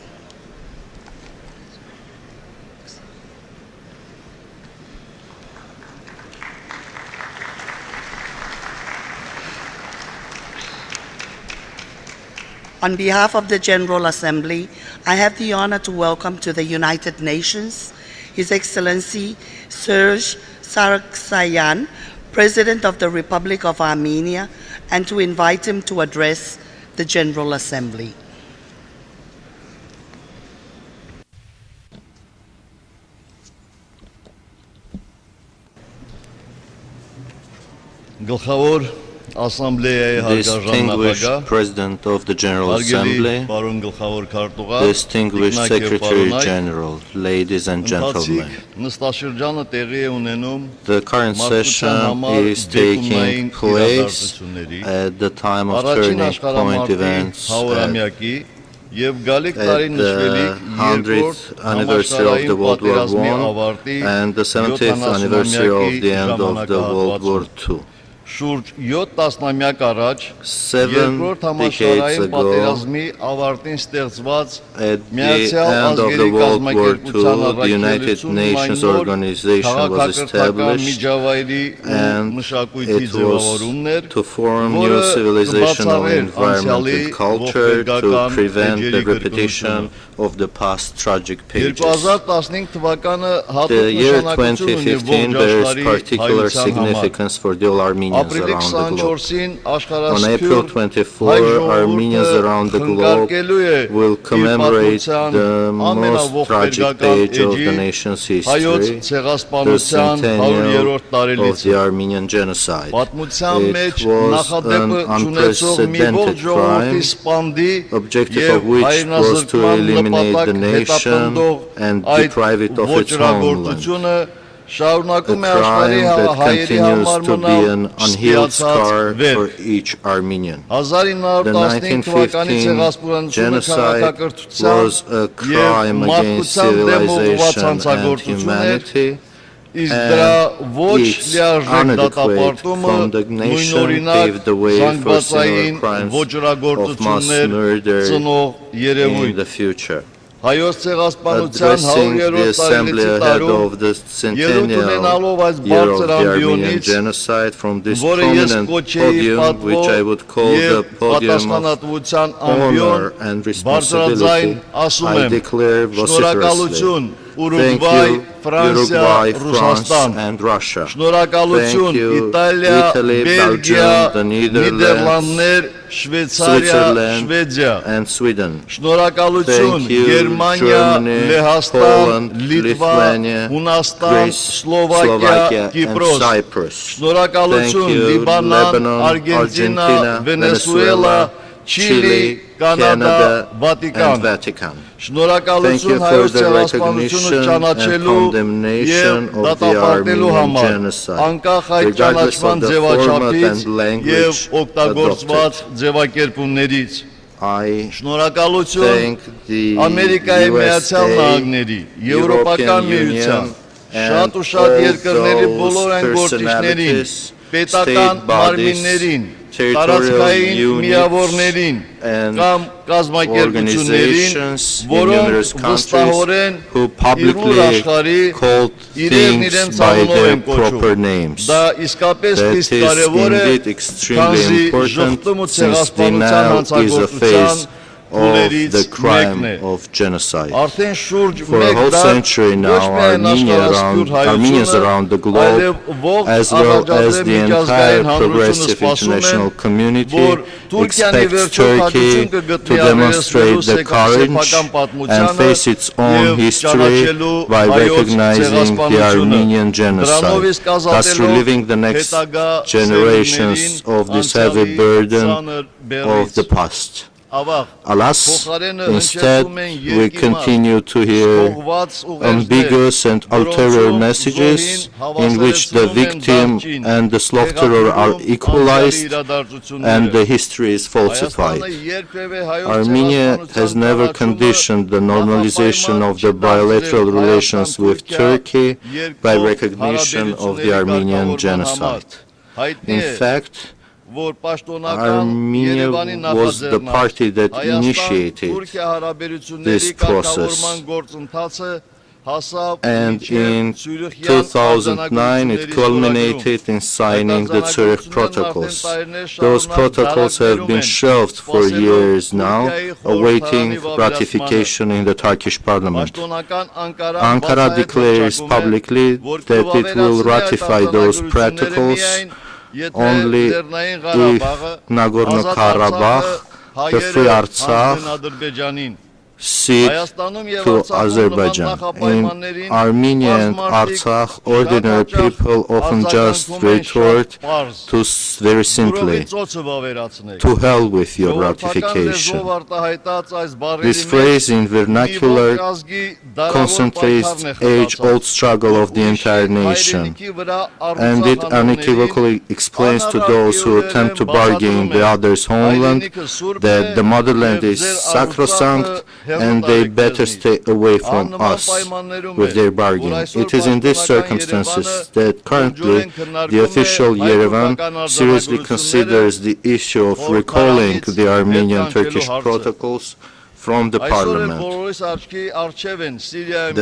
On behalf of the General Assembly, I have the honor to welcome to the United Nations His Excellency Serge Sargsyan, President of the Republic of Armenia, and to invite him to address the General Assembly. Գլխավոր Distinguished President of the General Assembly, Distinguished Secretary General, ladies and gentlemen, the current session is taking place at the time of turning point events at the 100th anniversary of the World War I and the 70th anniversary of the end of the World War II. 7 decades ago, at the end of the World War II, the United Nations organization was established, and it was to form new civilizational environment and culture to prevent the repetition of the past tragic pages. The year 2015 bears particular significance for the all Armenians around the globe. On April 24, Armenians around the globe will commemorate the most tragic page of the nation's history, the centennial of the Armenian genocide. It was an unprecedented crime, objective of which was to eliminate the nation and deprive it of its homeland. A crime that continues to be an unhealed scar for each Armenian. The 1915 genocide was a crime against civilization and humanity, and its inadequate condemnation paved the way for similar crimes of mass murder in the future. Addressing the Assembly ahead of the centennial year of the Armenian genocide from this prominent podium, which I would call the podium of honor and responsibility, I declare vociferously, thank you, Uruguay, France, and Russia. Thank you, Italy, Belgium, the Netherlands, Switzerland, and Sweden. Thank you, Germany, Poland, Lithuania, Greece, Slovakia, and Cyprus. Thank you, Lebanon, Argentina, Venezuela, Chile, Canada, and Vatican. Thank you for the recognition and condemnation of the Armenian genocide, regardless of the format and language adopted. I thank the USA, European Union, and all those personalities, state bodies, territorial units, and organizations in numerous countries who publicly called things by their proper names. That is indeed extremely important, since denial is a phase of the crime of genocide. For a whole century now, Armenians around the globe, as well as the entire progressive international community, expects Turkey to demonstrate the courage and face its own history by recognizing the Armenian genocide, thus relieving the next generations of this heavy burden of the past. Alas, instead, we continue to hear ambiguous and ulterior messages in which the victim and the slaughterer are equalized and the history is falsified. Armenia has never conditioned the normalization of the bilateral relations with Turkey by recognition of the Armenian genocide. In fact, Armenia was the party that initiated this process, and in 2009 it culminated in signing the Zurich Protocols. Those protocols have been shelved for years now, awaiting ratification in the Turkish parliament. Ankara declares publicly that it will ratify those protocols only if Nagorno-Karabakh, the Free Artsakh, cede to Azerbaijan. In Armenia and Artsakh, ordinary people often just retort to very simply, "To hell with your ratification." This phrase in vernacular concentrates age-old struggle of the entire nation, and it unequivocally explains to those who attempt to bargain in the other's homeland that the motherland is sacrosanct and they better stay away from us with their bargain. It is in these circumstances that currently the official Yerevan seriously considers the issue of recalling the Armenian-Turkish protocols from the parliament.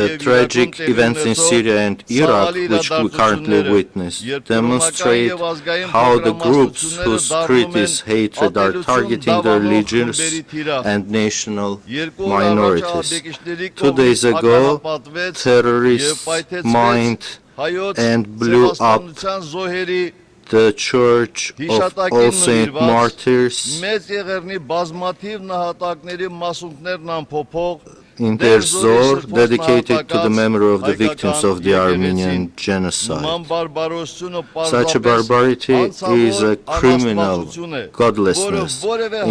The tragic events in Syria and Iraq, which we currently witness, demonstrate how the groups whose creed is hatred are targeting the religious and national minorities. 2 days ago, terrorists mined and blew up the Church of All Saint Martyrs in Deir Zor, dedicated to the memory of the victims of the Armenian genocide. Such a barbarity is a criminal godlessness,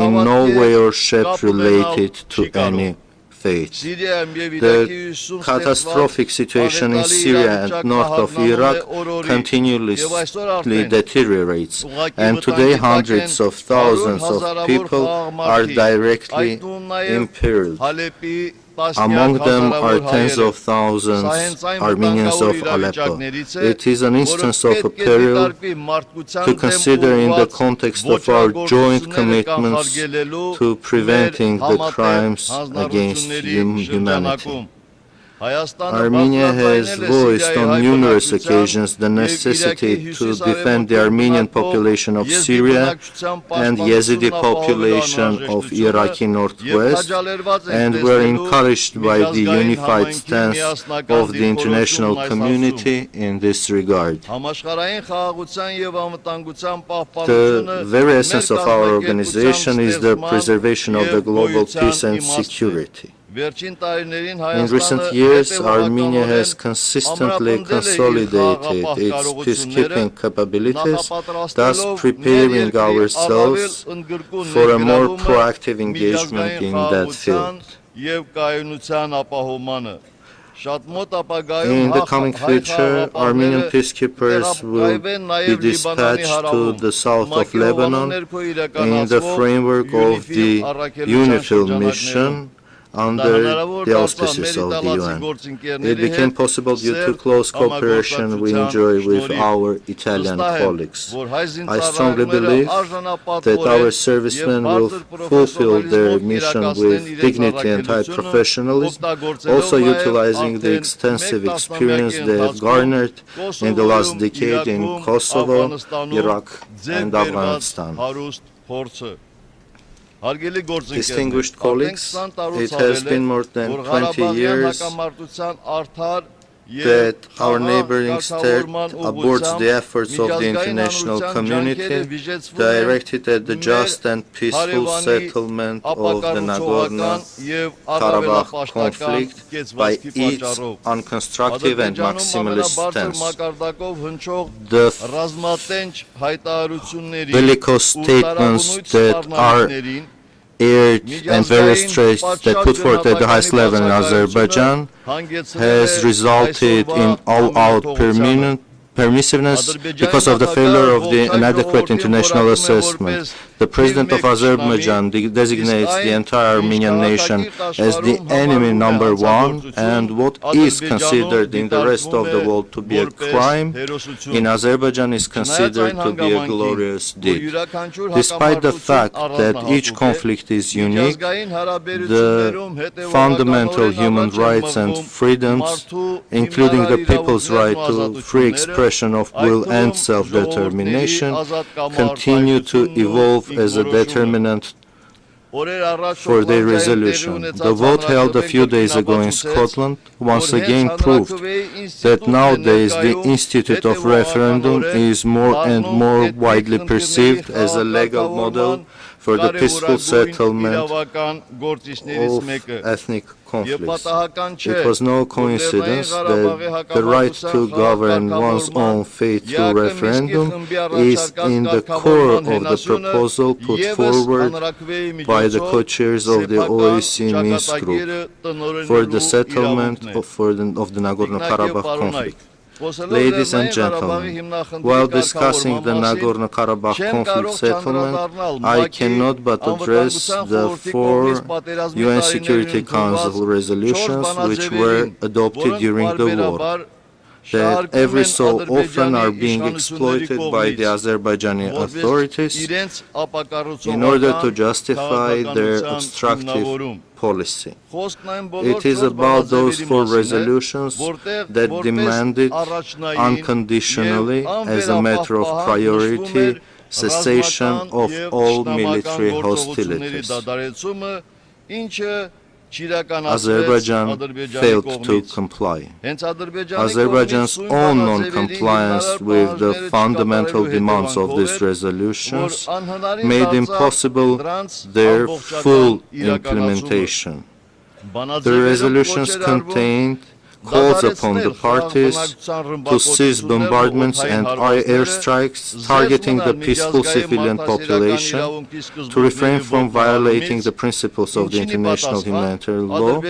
in no way or shape related to any faith. The catastrophic situation in Syria and north of Iraq continuously deteriorates, and today hundreds of thousands of people are directly imperiled. Among them are tens of thousands Armenians of Aleppo. It is an instance of a peril to consider in the context of our joint commitments to preventing the crimes against humanity. Armenia has voiced on numerous occasions the necessity to defend the Armenian population of Syria and Yazidi population of Iraqi northwest, and were encouraged by the unified stance of the international community in this regard. The very essence of our organization is the preservation of the global peace and security. In recent years, Armenia has consistently consolidated its peacekeeping capabilities, thus preparing ourselves for a more proactive engagement in that field. In the coming future, Armenian peacekeepers will be dispatched to the south of Lebanon in the framework of the UNIFIL mission, under the auspices of the UN. It became possible due to close cooperation we enjoy with our Italian colleagues. I strongly believe that our servicemen will fulfill their mission with dignity and high professionalism, also utilizing the extensive experience they have garnered in the last decade in Kosovo, Iraq, and Afghanistan. Distinguished colleagues, it has been more than 20 years that our neighboring state aborts the efforts of the international community directed at the just and peaceful settlement of the Nagorno-Karabakh conflict by its unconstructive and maximalist stance. The bellicose statements that are aired and various threats that put forth at the highest level in Azerbaijan has resulted in all-out permissiveness because of the failure of the inadequate international assessment. The president of Azerbaijan designates the entire Armenian nation as the enemy number one, and what is considered in the rest of the world to be a crime, in Azerbaijan is considered to be a glorious deed. Despite the fact that each conflict is unique, the fundamental human rights and freedoms, including the people's right to free expression of will and self-determination, continue to evolve as a determinant for their resolution. The vote held a few days ago in Scotland once again proved that nowadays the institute of referendum is more and more widely perceived as a legal model for the peaceful settlement of ethnic conflicts. It was no coincidence that the right to govern one's own fate through referendum is in the core of the proposal put forward by the co-chairs of the OSCE Minsk Group for the settlement of the Nagorno-Karabakh conflict. Ladies and gentlemen, while discussing the Nagorno-Karabakh conflict settlement, I cannot but address the 4 UN Security Council resolutions which were adopted during the war, that every so often are being exploited by the Azerbaijani authorities in order to justify their obstructive policy. It is about those 4 resolutions that demanded unconditionally, as a matter of priority, cessation of all military hostilities. Azerbaijan failed to comply. Azerbaijan's own non-compliance with the fundamental demands of these resolutions made impossible their full implementation. The resolutions contained calls upon the parties to cease bombardments and airstrikes targeting the peaceful civilian population, to refrain from violating the principles of the international humanitarian law,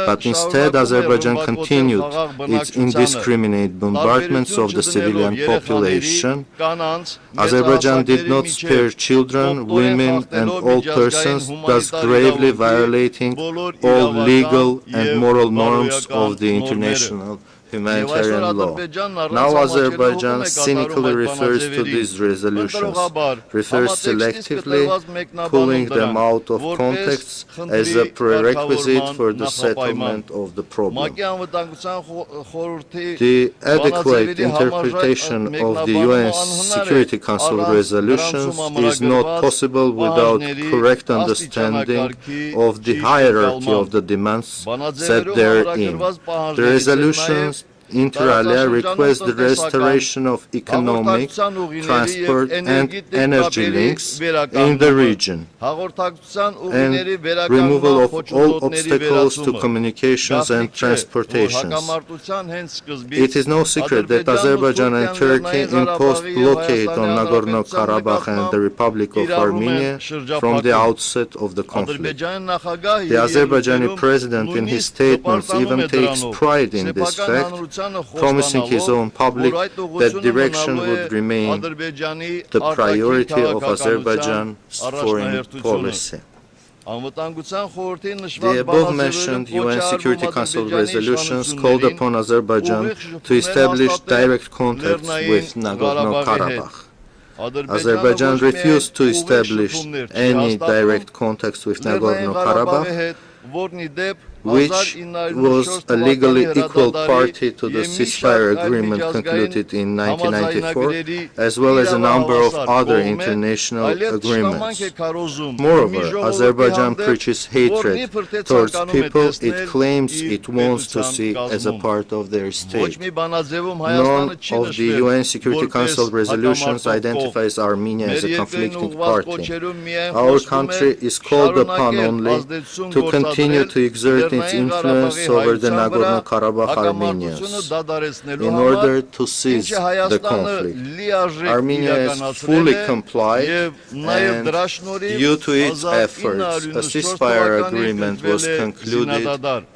but instead Azerbaijan continued its indiscriminate bombardments of the civilian population. Azerbaijan did not spare children, women and old persons, thus gravely violating all legal and moral norms of the international humanitarian law. Now Azerbaijan cynically refers to these resolutions, refers selectively, pulling them out of context as a prerequisite for the settlement of the problem. The adequate interpretation of the UN Security Council resolutions is not possible without correct understanding of the hierarchy of the demands set therein. The resolutions inter alia request the restoration of economic, transport and energy links in the region and removal of all obstacles to communications and transportations. It is no secret that Azerbaijan and Turkey imposed blockade on Nagorno-Karabakh and the Republic of Armenia from the outset of the conflict. The Azerbaijani president in his statements even takes pride in this fact, promising his own public that direction would remain the priority of Azerbaijan's foreign policy. The above-mentioned UN Security Council resolutions called upon Azerbaijan to establish direct contacts with Nagorno-Karabakh. Azerbaijan refused to establish any direct contacts with Nagorno-Karabakh, which was a legally equal party to the ceasefire agreement concluded in 1994, as well as a number of other international agreements. Moreover, Azerbaijan preaches hatred towards people it claims it wants to see as a part of their state. None of the UN Security Council resolutions identifies Armenia as a conflicting party. Our country is called upon only to continue to exert its influence over the Nagorno-Karabakh Armenians in order to cease the conflict. Armenia has fully complied, and due to its efforts, a ceasefire agreement was concluded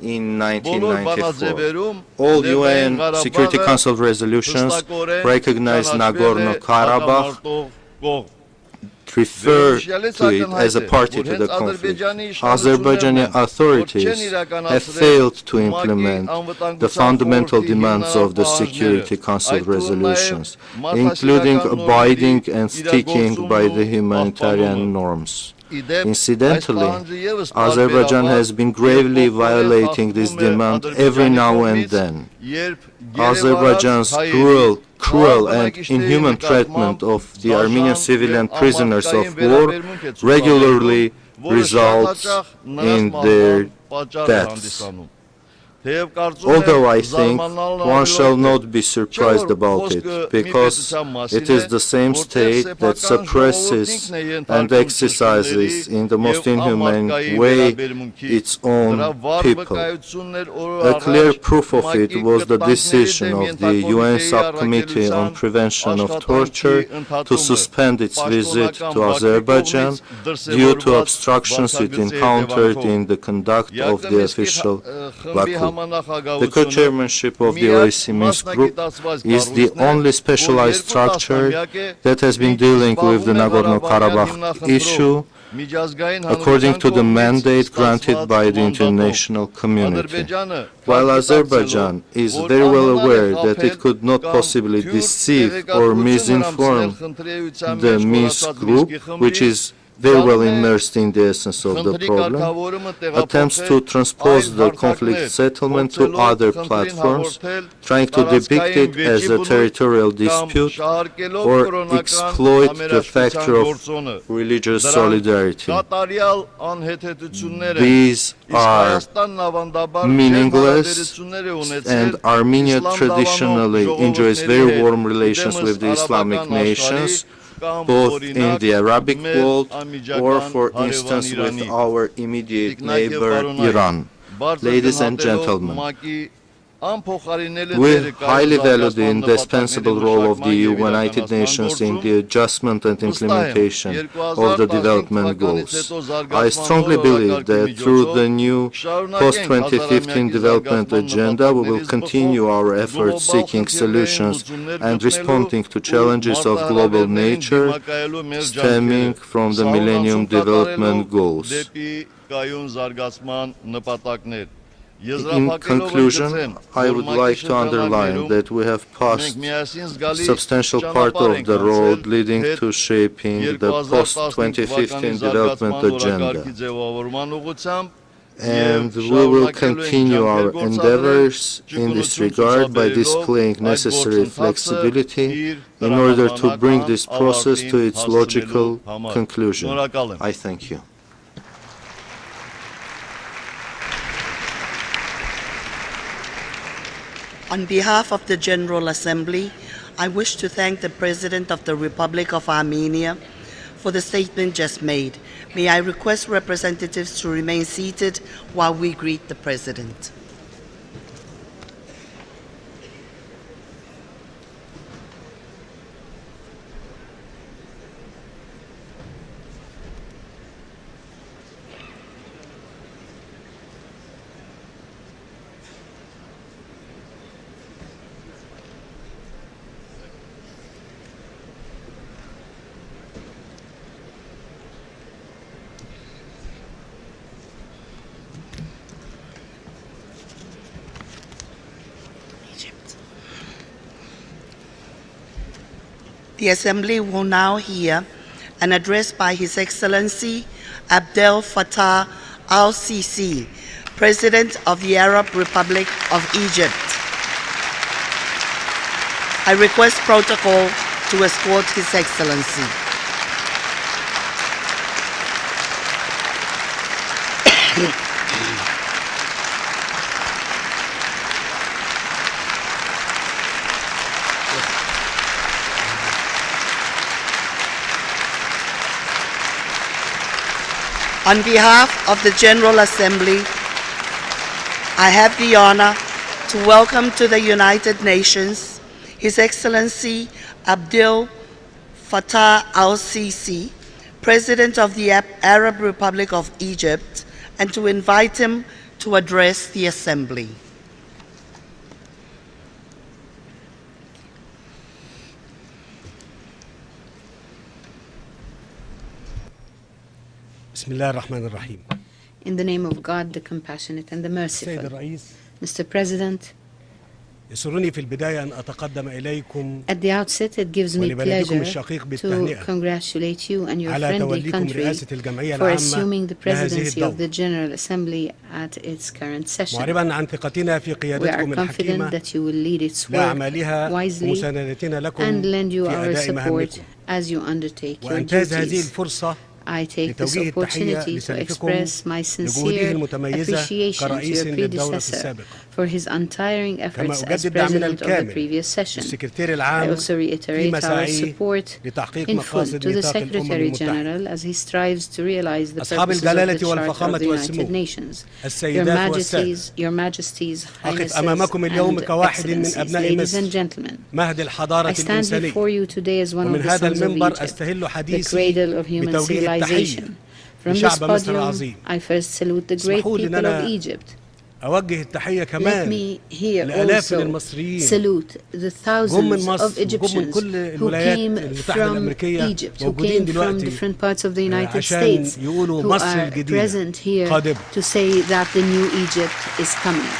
in 1994. All UN Security Council resolutions recognize Nagorno-Karabakh, refer to it as a party to the conflict. Azerbaijani authorities have failed to implement the fundamental demands of the Security Council resolutions, including abiding and sticking by the humanitarian norms. Incidentally, Azerbaijan has been gravely violating this demand every now and then. Azerbaijan's cruel and inhuman treatment of the Armenian civilian prisoners of war regularly results in their deaths. Although I think one shall not be surprised about it, because it is the same state that suppresses and exercises in the most inhumane way its own people. A clear proof of it was the decision of the UN Subcommittee on Prevention of Torture to suspend its visit to Azerbaijan due to obstructions it encountered in the conduct of the official Baku. The co-chairmanship of the OSCE Minsk Group is the only specialized structure that has been dealing with the Nagorno-Karabakh issue according to the mandate granted by the international community. While Azerbaijan is very well aware that it could not possibly deceive or misinform the Minsk Group, which is very well immersed in the essence of the problem, attempts to transpose the conflict settlement to other platforms, trying to depict it as a territorial dispute or exploit the factor of religious solidarity. These are meaningless, and Armenia traditionally enjoys very warm relations with the Islamic nations, both in the Arabic world or, for instance, with our immediate neighbor, Iran. Ladies and gentlemen, we highly value the indispensable role of the United Nations in the adjustment and implementation of the development goals. I strongly believe that through the new post-2015 development agenda, we will continue our efforts seeking solutions and responding to challenges of global nature stemming from the Millennium Development Goals. In conclusion, I would like to underline that we have passed a substantial part of the road leading to shaping the post-2015 development agenda. And we will continue our endeavors in this regard by displaying necessary flexibility in order to bring this process to its logical conclusion. I thank you. On behalf of the General Assembly, I wish to thank the President of the Republic of Armenia for the statement just made. May I request representatives to remain seated while we greet the President. The Assembly will now hear an address by His Excellency Abdel Fattah al-Sisi, President of the Arab Republic of Egypt. I request protocol to escort His Excellency. On behalf of the General Assembly, I have the honor to welcome to the United Nations His Excellency Abdel Fattah al-Sisi, President of the Arab Republic of Egypt, and to invite him to address the Assembly. In the name of God, the compassionate and the merciful. Mr. President, at the outset, it gives me pleasure to congratulate you and your friendly country for assuming the presidency of the General Assembly at its current session. We are confident that you will lead its work wisely and lend you our support as you undertake your duties. I take this opportunity to express my sincere appreciation to your predecessor for his untiring efforts as وأجدد دعمنا president of the الكامل previous session. للسكرتير I العام also في reiterate our مساعيه support لتحقيق in full مقاصد to the ميثاق الأمم Secretary المتحدة. General as he strives to realize the أصحاب purposes of the الجلالة Charter of والفخامة the United والسمو، Nations. Your السيدات والسادة، Majesties, أقف Highnesses, أمامكم اليوم and كواحد من Excellencies, أبناء ladies مصر and gentlemen. مهد I الحضارة stand الإنسانية. before you today as one of ومن the هذا sons of المنبر Egypt, أستهل the حديثي cradle of human بتوجيه التحية civilization. From this لشعب مصر podium, العظيم. I first salute the great اسمحوا لي people إن of أنا Egypt. أوجه التحية Let كمان me here لآلاف من also المصريين salute the جم من thousands of مصر وجم من Egyptians كل who الولايات came المتحدة from الأمريكية Egypt, who موجودين came from دلوقتي different parts of the United عشان States, يقولوا who مصر are الجديدة present here قادمة. to say that the new Egypt is coming.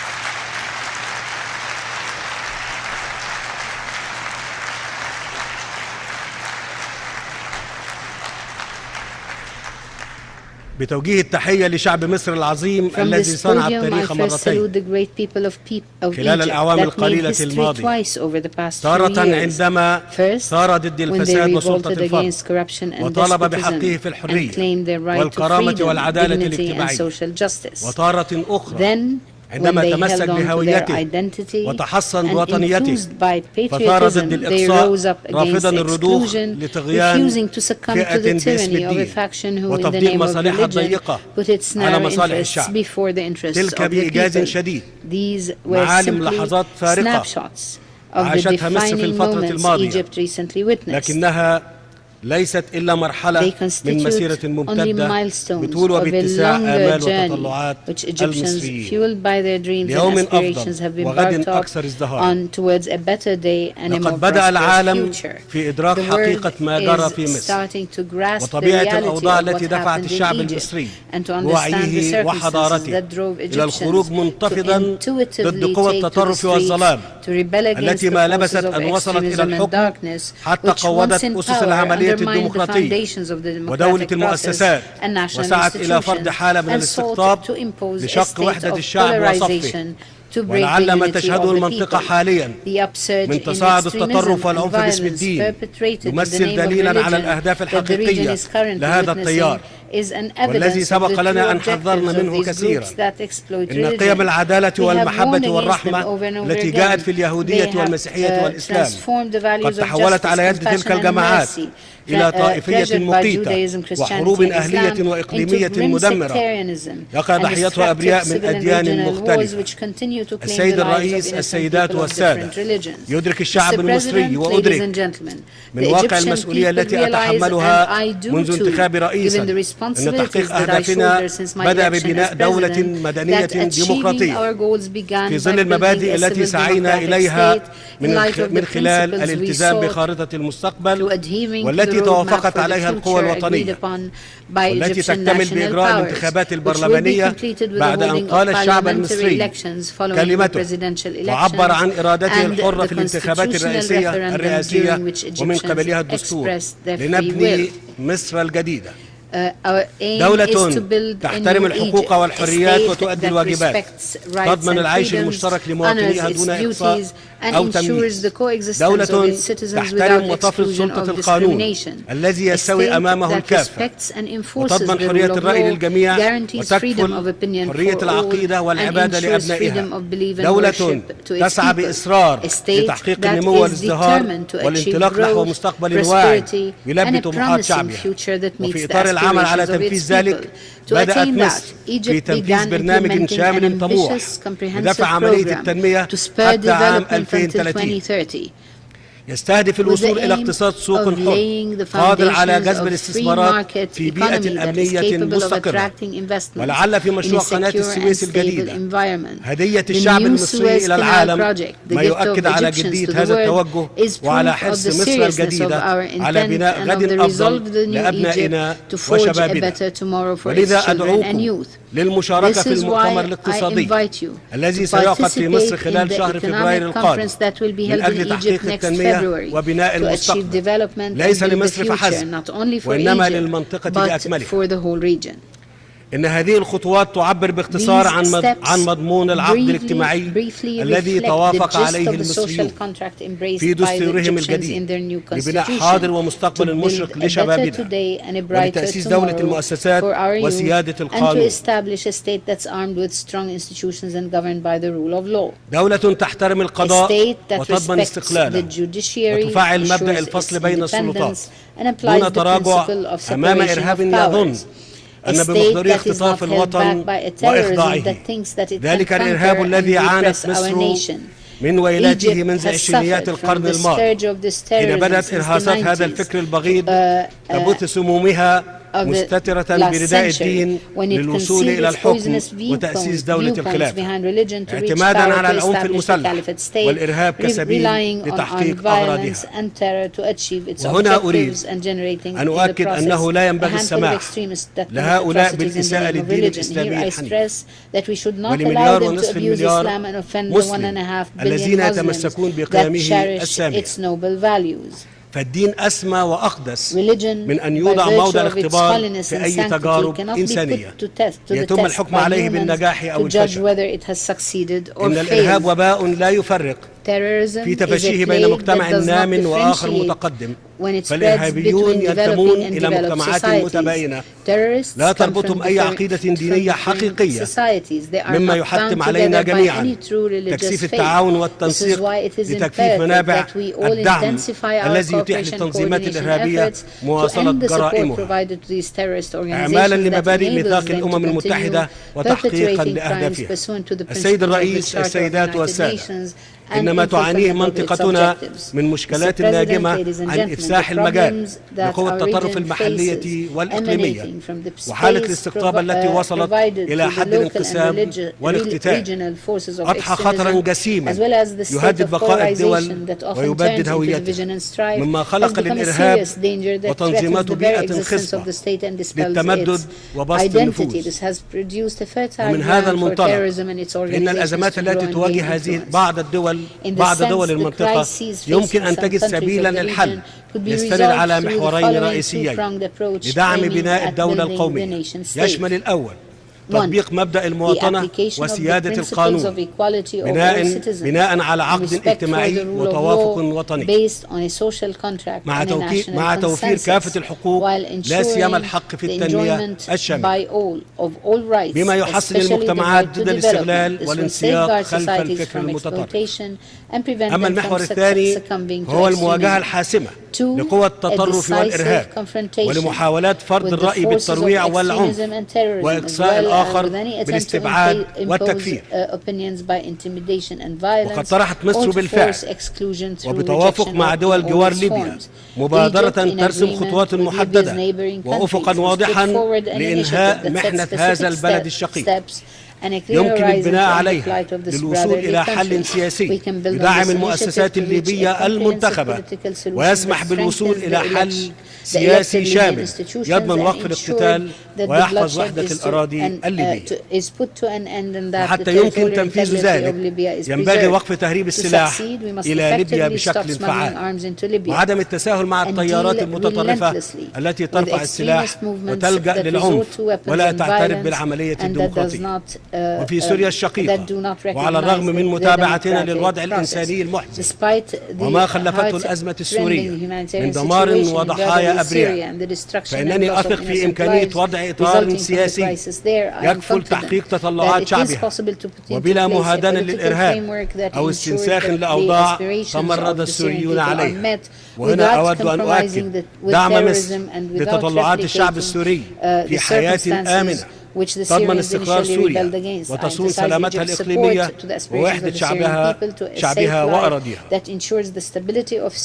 بتوجيه التحية لشعب مصر العظيم From الذي this صنع podium, I التاريخ first مرتين salute the great people of خلال Egypt الأعوام that made القليلة history الماضية. twice over the past few تارة years. عندما First, ثار ضد when they الفساد وسلطة revolted الفرد against corruption and وطالب despotism بحقه في and الحرية claimed their right to والكرامة freedom, والعدالة dignity and الاجتماعية. social justice. وتارة أخرى Then, when عندما they تمسك held on to their بهويته identity وتحصن and بوطنيته enthused by فثار patriotism, ضد they الإقصاء rose up against رافضا الرضوخ exclusion, لطغيان refusing to succumb to فئة the باسم tyranny of a الدين faction who, in the وتفضيل name of مصالحها religion, الضيقة put its على narrow مصالح interests الشعب. before the interests تلك of the بإيجاز people. شديد These were معالم simply لحظات فارقة snapshots of the عاشتها مصر في defining الفترة moments الماضية Egypt recently witnessed. لكنها ليست إلا مرحلة They من مسيرة constitute only ممتدة milestones بطول of a وباتساع آمال longer وتطلعات journey which Egyptians, المصريين fueled by their dreams and ليوم aspirations, أفضل have وغد embarked أكثر ازدهارا. on towards a better day and a more لقد بدأ prosperous العالم future. في إدراك The حقيقة world ما جرى is في مصر starting to grasp the وطبيعة reality الأوضاع of what التي دفعت happened in الشعب Egypt المصري and to understand the بوعيه circumstances وحضارته that drove إلى الخروج Egyptians to منتفضا ضد intuitively قوى take to the التطرف streets والظلام to rebel against التي the ما forces لبثت of أن وصلت إلى extremism and الحكم darkness حتى which once قوضت in أسس power العملية undermined the الديمقراطية foundations of the ودولة democratic process المؤسسات and national وسعت إلى فرض institutions حالة من and sought الاستقطاب to impose a لشق state وحدة of الشعب وصفه polarization to break the ولعل ما unity تشهده of the المنطقة people. حاليا The upsurge من in تصاعد extremism التطرف and والعنف باسم violence الدين perpetrated in the يمثل name of دليلا على religion الأهداف that the region الحقيقية is currently لهذا witnessing التيار is an والذي evidence of سبق the لنا true أن حذرنا objectives of منه these كثيرا groups that exploit إن religion. قيم العدالة We have warned والمحبة against them والرحمة over and over التي again. جاءت في اليهودية They have والمسيحية والإسلام transformed the values قد of تحولت justice, على يد compassion تلك and الجماعات mercy إلى طائفية treasured by مقيتة Judaism, وحروب Christianity, أهلية Islam وإقليمية into grim مدمرة sectarianism يقع and ضحيتها أبرياء destructive من civil and أديان regional wars مختلفة. which continue to claim السيد the lives of الرئيس، innocent السيدات people of والسادة، different religions. يدرك الشعب Mr. المصري President, ladies وأدرك and gentlemen, من the واقع Egyptian المسؤولية people التي realize, أتحملها and I do منذ too, انتخاب given the رئيسا أن responsibilities تحقيق that I أهدافنا shoulder since my بدأ election as ببناء دولة president, مدنية that achieving ديمقراطية our goals began في by ظل building المبادئ a التي civil سعينا democratic إليها state in light of the من خلال principles we الالتزام sought بخارطة المستقبل to adhering to والتي the roadmap توافقت for the عليها القوى future agreed الوطنية upon by والتي Egyptian تكتمل national بإجراء powers, الانتخابات which will be البرلمانية completed with the بعد أن holding of قال الشعب parliamentary المصري elections following the كلمته presidential وعبر عن elections إرادته and الحرة the في الانتخابات constitutional الرئاسية referendum during which ومن Egyptians قبلها الدستور expressed their free لنبني will. مصر الجديدة Our aim is دولة to build a تحترم new الحقوق Egypt, والحريات a وتؤدي state that الواجبات respects rights تضمن and العيش freedoms, المشترك honors لمواطنيها its دون إقصاء duties, and أو ensures تمييز the coexistence of دولة its citizens تحترم without وتفرض exclusion سلطة of القانون discrimination. الذي A يستوي state أمامه that الكافة respects and enforces وتضمن the حرية rule of الرأي law, للجميع guarantees freedom of وتكفل opinion حرية for all, العقيدة and والعبادة ensures لأبنائها freedom of belief and دولة worship to its تسعى people. بإصرار A state لتحقيق that النمو is والازدهار determined to achieve والانطلاق نحو growth, مستقبل واعٍ prosperity, يلبي and a طموحات promising شعبها future that meets وفي the إطار العمل على aspirations of تنفيذ its ذلك people. To بدأت attain that, مصر في Egypt تنفيذ began برنامج implementing an شامل طموح ambitious, comprehensive لدفع عملية program التنمية to spur حتى عام development until 2030 2030. يستهدف الوصول إلى اقتصاد سوق حر قادر على جذب الاستثمارات في بيئة أمنية مستقرة ولعل في مشروع قناة السويس الجديدة هدية الشعب المصري إلى العالم ما يؤكد على جدية هذا التوجه وعلى حرص مصر الجديدة على بناء غد أفضل لأبنائنا وشبابنا ولذا أدعوكم للمشاركة في المؤتمر الاقتصادي الذي سيعقد في مصر خلال شهر فبراير القادم من أجل تحقيق التنمية وبناء المستقبل ليس لمصر فحسب وإنما للمنطقة بأكملها. إن هذه الخطوات تعبر باختصار عن مضمون العقد الاجتماعي الذي توافق عليه المصريون في دستورهم الجديد لبناء حاضر ومستقبل مشرق لشبابنا ولتأسيس دولة المؤسسات وسيادة القانون. دولة تحترم القضاء وتضمن استقلاله وتفعل مبدأ الفصل بين السلطات دون تراجع أمام إرهاب يظن أن بمقدوره اختطاف الوطن وإخضاعه. ذلك الإرهاب الذي عانت مصر من ويلاته منذ عشرينيات القرن الماضي حين بدأت إرهاصات هذا الفكر البغيض تبث سمومها مستترة برداء الدين للوصول إلى الحكم وتأسيس دولة الخلافة اعتمادا على العنف المسلح والإرهاب كسبيل لتحقيق أغراضها. وهنا أريد أن أؤكد أنه لا ينبغي السماح لهؤلاء بالإساءة للدين الإسلامي الحنيف ولمليار ونصف المليار مسلم الذين يتمسكون بقيمه السامية. فالدين أسمى وأقدس من أن يوضع موضع الاختبار في أي تجارب إنسانية يتم الحكم عليه بالنجاح أو الفشل. إن الإرهاب وباء لا يفرق في تفشيه بين مجتمع نام وآخر متقدم، فالإرهابيون ينتمون إلى مجتمعات متباينة لا تربطهم أي عقيدة دينية حقيقية، مما يحتم علينا جميعا تكثيف التعاون والتنسيق لتكثيف منابع الدعم الذي يتيح للتنظيمات الإرهابية مواصلة جرائمها إعمالا لمبادئ ميثاق الأمم المتحدة وتحقيقا لأهدافها. السيد الرئيس، السيدات والسادة، إنما تعانيه منطقتنا من مشكلات ناجمة عن إفساح المجال لقوى التطرف المحلية والإقليمية وحالة الاستقطاب التي وصلت إلى حد الانقسام والاقتتال أضحى خطرا جسيما يهدد بقاء الدول ويبدد هويتها، مما خلق للإرهاب وتنظيمات بيئة خصبة للتمدد وبسط النفوذ. ومن هذا المنطلق إن الأزمات التي تواجه هذه بعض دول المنطقة يمكن أن تجد سبيلا للحل يستند على محورين رئيسيين لدعم بناء الدولة القومية، يشمل الأول تطبيق مبدأ المواطنة وسيادة القانون بناء على عقد اجتماعي وتوافق وطني مع توفير كافة الحقوق لا سيما الحق في التنمية الشاملة بما يحصن المجتمعات ضد الاستغلال والانسياق خلف الفكر المتطرف. أما المحور الثاني هو المواجهة الحاسمة لقوى التطرف والإرهاب ولمحاولات فرض الرأي بالترويع والعنف وإقصاء الآخر بالاستبعاد والتكفير. وقد طرحت مصر بالفعل وبتوافق مع دول جوار ليبيا مبادرة ترسم خطوات محددة وأفقا واضحا لإنهاء محنة هذا البلد الشقيق يمكن البناء عليها للوصول إلى حل سياسي يدعم المؤسسات الليبية المنتخبة ويسمح بالوصول إلى حل سياسي شامل يضمن وقف الاقتتال ويحفظ وحدة الأراضي الليبية. وحتى يمكن تنفيذ ذلك ينبغي وقف تهريب السلاح إلى ليبيا بشكل فعال وعدم التساهل مع التيارات المتطرفة التي ترفع السلاح وتلجأ للعنف ولا تعترف بالعملية الديمقراطية. وفي سوريا الشقيقة وعلى الرغم من متابعتنا للوضع الإنساني المحزن وما خلفته الأزمة السورية من دمار وضحايا أبرياء، فإنني أثق في إمكانية وضع إطار سياسي يكفل تحقيق تطلعات شعبها وبلا مهادنة للإرهاب أو استنساخ لأوضاع تمرد السوريون عليها. وهنا أود أن أؤكد دعم مصر لتطلعات الشعب السوري في حياة آمنة تضمن استقرار سوريا وتصون سلامتها الإقليمية ووحدة شعبها وأراضيها.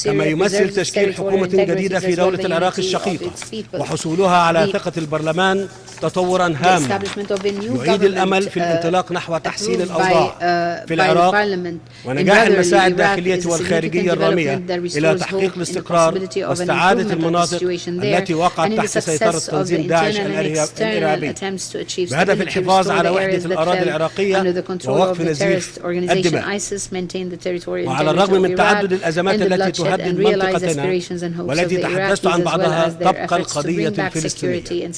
كما يمثل تشكيل حكومة جديدة في دولة العراق الشقيقة وحصولها على ثقة البرلمان تطورا هاما يعيد الأمل في الانطلاق نحو تحسين الأوضاع في العراق ونجاح المساعي الداخلية والخارجية الرامية إلى تحقيق الاستقرار واستعادة المناطق التي وقعت تحت سيطرة تنظيم داعش الإرهابي. بهدف الحفاظ على وحدة الأراضي العراقية ووقف نزيف الدماء. وعلى الرغم من تعدد الأزمات التي تهدد منطقتنا والتي تحدثت عن بعضها، تبقى القضية الفلسطينية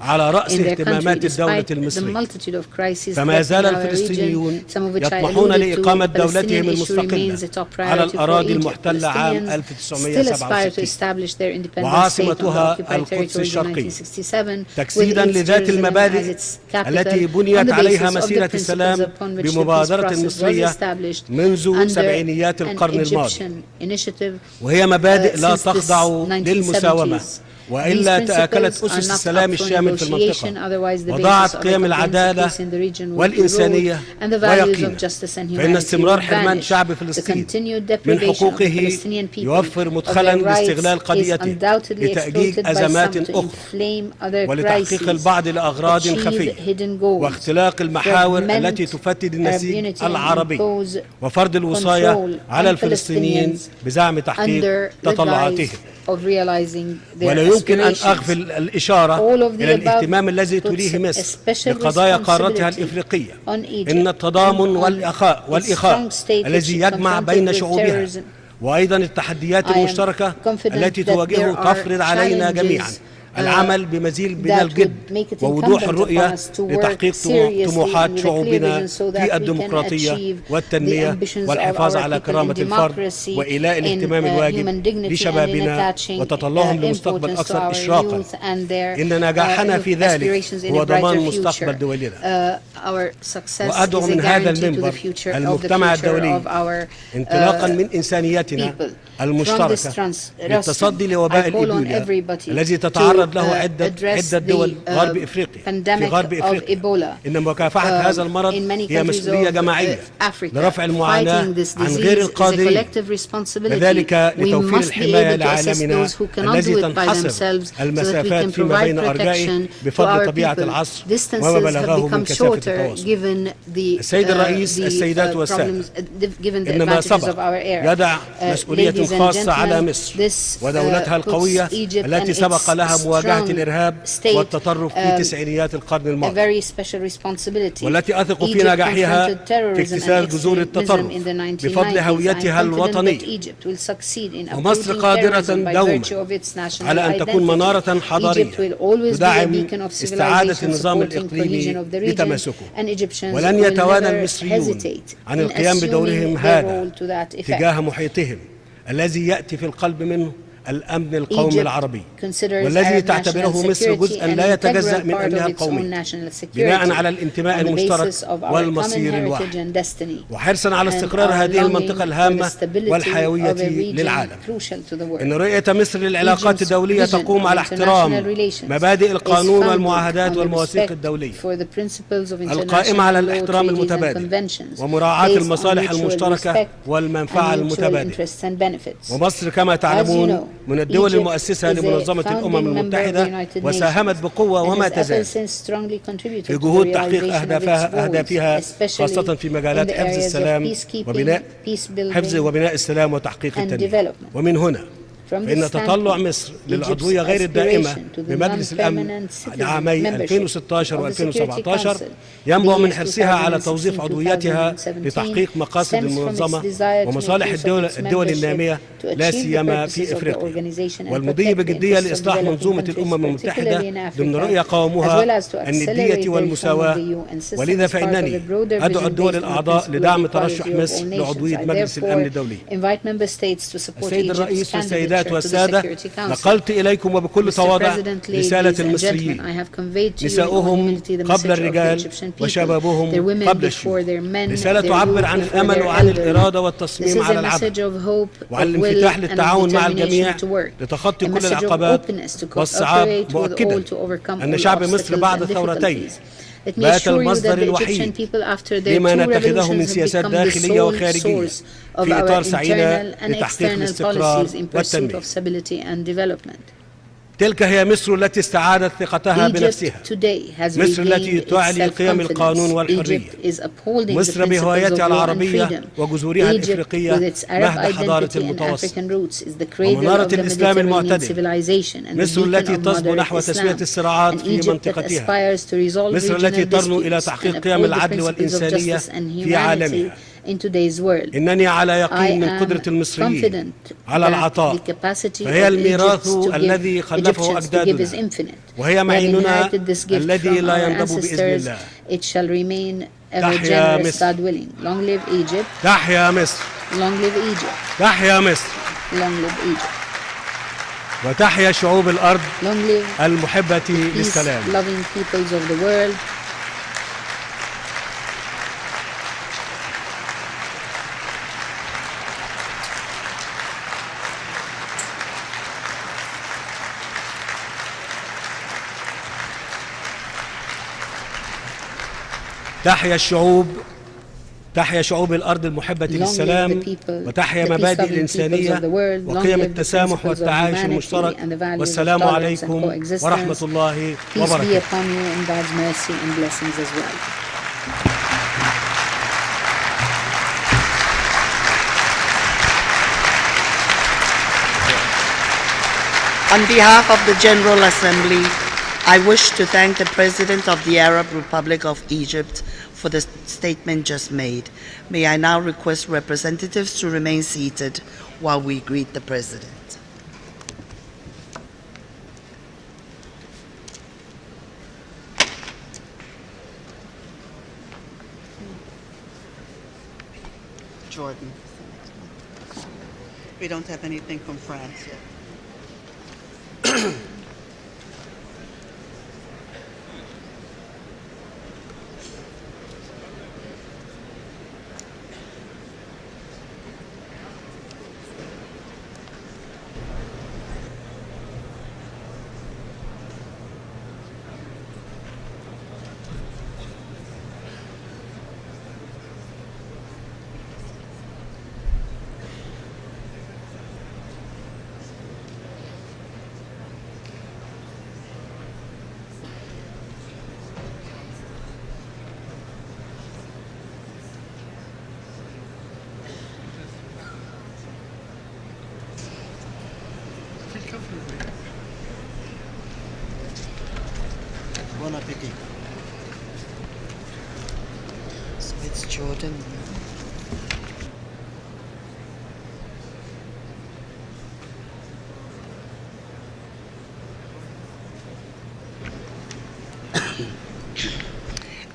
على رأس اهتمامات الدولة المصرية. فما زال الفلسطينيون يطمحون لإقامة دولتهم المستقلة على الأراضي المحتلة عام 1967 وعاصمتها القدس الشرقية، تجسيدا لذات المبادئ التي بنيت عليها مسيرة السلام بمبادرة مصرية منذ سبعينيات القرن الماضي، وهي مبادئ لا تخضع للمساومة، وإلا تآكلت أسس السلام الشامل في المنطقة وضاعت قيم العدالة والإنسانية ويقينا. فإن استمرار حرمان شعب فلسطين من حقوقه يوفر مدخلا لاستغلال قضيته لتأجيج أزمات أخرى ولتحقيق البعض لأغراض خفية واختلاق المحاور التي تفتت النسيج العربي وفرض الوصاية على الفلسطينيين بزعم تحقيق تطلعاتهم. ولا يمكن أن أغفل الإشارة إلى الاهتمام الذي توليه مصر لقضايا قارتها الإفريقية. إن التضامن والإخاء الذي يجمع بين شعوبها، وأيضا التحديات المشتركة التي تواجهه تفرض علينا جميعا العمل بمزيد من الجد ووضوح الرؤية لتحقيق طموحات شعوبنا في الديمقراطية والتنمية والحفاظ على كرامة الفرد وإيلاء الاهتمام الواجب لشبابنا وتطلعهم لمستقبل أكثر إشراقا. إن نجاحنا في ذلك هو ضمان مستقبل دولنا. وأدعو من هذا المنبر المجتمع الدولي انطلاقا من إنسانيتنا المشتركة للتصدي لوباء الإيبولا الذي تتعرض له عدة دول غرب إفريقيا في غرب إفريقيا. إن مكافحة هذا المرض هي مسؤولية جماعية لرفع المعاناة عن غير القادرين، وذلك لتوفير الحماية لعالمنا الذي تنحصر المسافات فيما بين أرجائه بفضل طبيعة العصر وما بلغه من كثافة التواصل. السيد الرئيس، السيدات والسادة، إن ما سبق يدع مسؤولية خاصة على مصر ودولتها القوية التي سبق لها مواجهة الإرهاب والتطرف في تسعينيات القرن الماضي، والتي أثق في نجاحها في اكتساب جذور التطرف بفضل هويتها الوطنية. ومصر قادرة دوما على أن تكون منارة حضارية تدعم استعادة النظام الإقليمي لتماسكه، ولن يتوانى المصريون عن القيام بدورهم هذا تجاه محيطهم الذي يأتي في القلب منه الأمن القومي العربي، والذي تعتبره مصر جزءا لا يتجزأ من أمنها القومي بناء على الانتماء المشترك والمصير الواحد، وحرصا على استقرار هذه المنطقة الهامة والحيوية للعالم. إن رؤية مصر للعلاقات الدولية تقوم على احترام مبادئ القانون والمعاهدات والمواثيق الدولية القائمة على الاحترام المتبادل ومراعاة المصالح المشتركة والمنفعة المتبادلة. ومصر كما تعلمون من الدول المؤسسة لمنظمة الأمم المتحدة، وساهمت بقوة وما تزال في جهود تحقيق أهدافها خاصة في مجالات حفظ السلام وبناء السلام وتحقيق التنمية. ومن هنا فإن تطلع مصر للعضوية غير الدائمة بمجلس الأمن لعامي 2016 و2017 ينبع من حرصها على توظيف عضويتها لتحقيق مقاصد المنظمة ومصالح الدول النامية لا سيما في إفريقيا، والمضي بجدية لإصلاح منظومة الأمم المتحدة ضمن رؤية قوامها الندية والمساواة. ولذا فإنني أدعو الدول الأعضاء لدعم ترشح مصر لعضوية مجلس الأمن الدولي. السيد الرئيس والسيدات والسادة، نقلت إليكم وبكل تواضع رسالة المصريين، نساؤهم قبل الرجال وشبابهم قبل الشيوخ، رسالة تعبر عن الأمل وعن الإرادة والتصميم على العمل وعن الانفتاح للتعاون مع الجميع لتخطي كل العقبات والصعاب، مؤكدا أن شعب مصر بعد ثورتين بات المصدر الوحيد لما نتخذه من سياسات داخلية وخارجية في إطار سعينا لتحقيق الاستقرار والتنمية. تلك هي مصر التي استعادت ثقتها بنفسها، مصر التي تعلي قيم القانون والحرية، مصر بهويتها العربية وجذورها الإفريقية مهد حضارة المتوسط ومنارة الإسلام المعتدل، مصر التي تصبو نحو تسوية الصراعات في منطقتها، مصر التي ترنو إلى تحقيق قيم العدل والإنسانية في عالمها. إنني على يقين من قدرة المصريين على العطاء، فهي الميراث الذي خلفه أجدادنا، وهي معيننا الذي لا ينضب بإذن الله. تحيا مصر، تحيا مصر، تحيا مصر، وتحيا شعوب الأرض المحبة للسلام. تحيا الشعوب، تحيا شعوب الأرض المحبة للسلام، وتحيا مبادئ الإنسانية وقيم التسامح والتعايش المشترك. والسلام عليكم ورحمة الله وبركاته. On behalf of the General Assembly, I wish to thank the President of the Arab Republic of Egypt for the statement just made. May I now request representatives to remain seated while we greet the President. Jordan. We don't have anything from France yet. Bon appétit. So it's Jordan.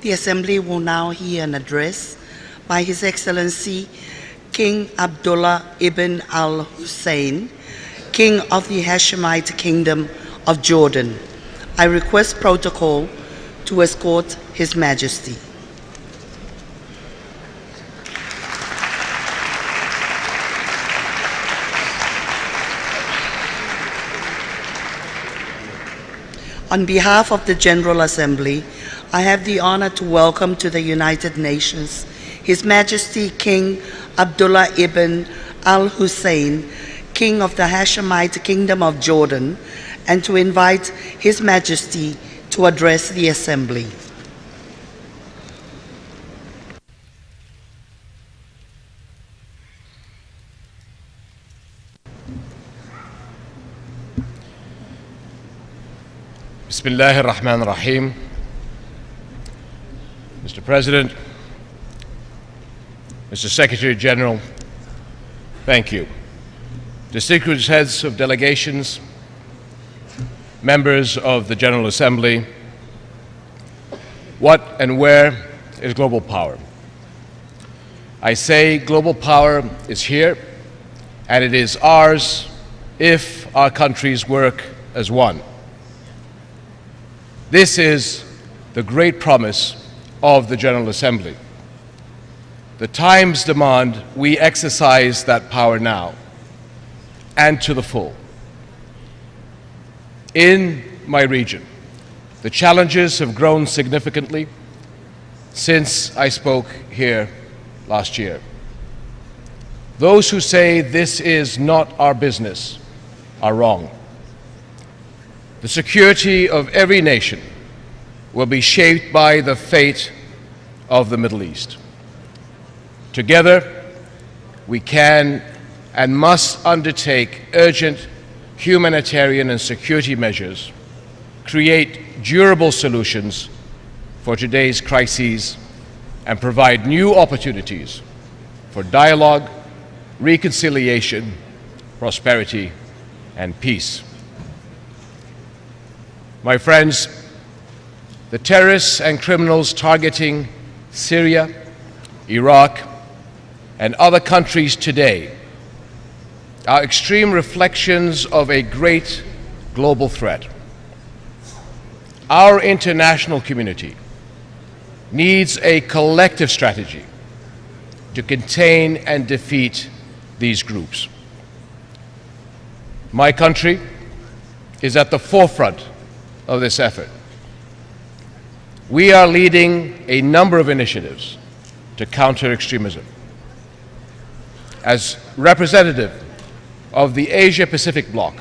The Assembly will now hear an address by His Excellency King Abdullah ibn al-Hussein, King of the Hashemite Kingdom of Jordan. I request protocol to escort His Majesty. On behalf of the General Assembly, I have the honor to welcome to the United Nations His Majesty King Abdullah ibn al-Hussein, King of the Hashemite Kingdom of Jordan, and to invite His Majesty to address the Assembly. Bismillahir Rahmanir Rahim. Mr. President, Mr. Secretary General, thank you. Distinguished heads of delegations, members of the General Assembly, what and where is global power? I say global power is here, and it is ours if our countries work as one. This is the great promise of the General Assembly. The times demand we exercise that power now, and to the full. In my region, the challenges have grown significantly since I spoke here last year. Those who say this is not our business are wrong. The security of every nation will be shaped by the fate of the Middle East. Together, we can and must undertake urgent humanitarian and security measures, create durable solutions for today's crises, and provide new opportunities for dialogue, reconciliation, prosperity, and peace. My friends, the terrorists and criminals targeting Syria, Iraq, and other countries today are extreme reflections of a great global threat. Our international community needs a collective strategy to contain and defeat these groups. My country is at the forefront of this effort. We are leading a number of initiatives to counter extremism. As representative of the Asia-Pacific bloc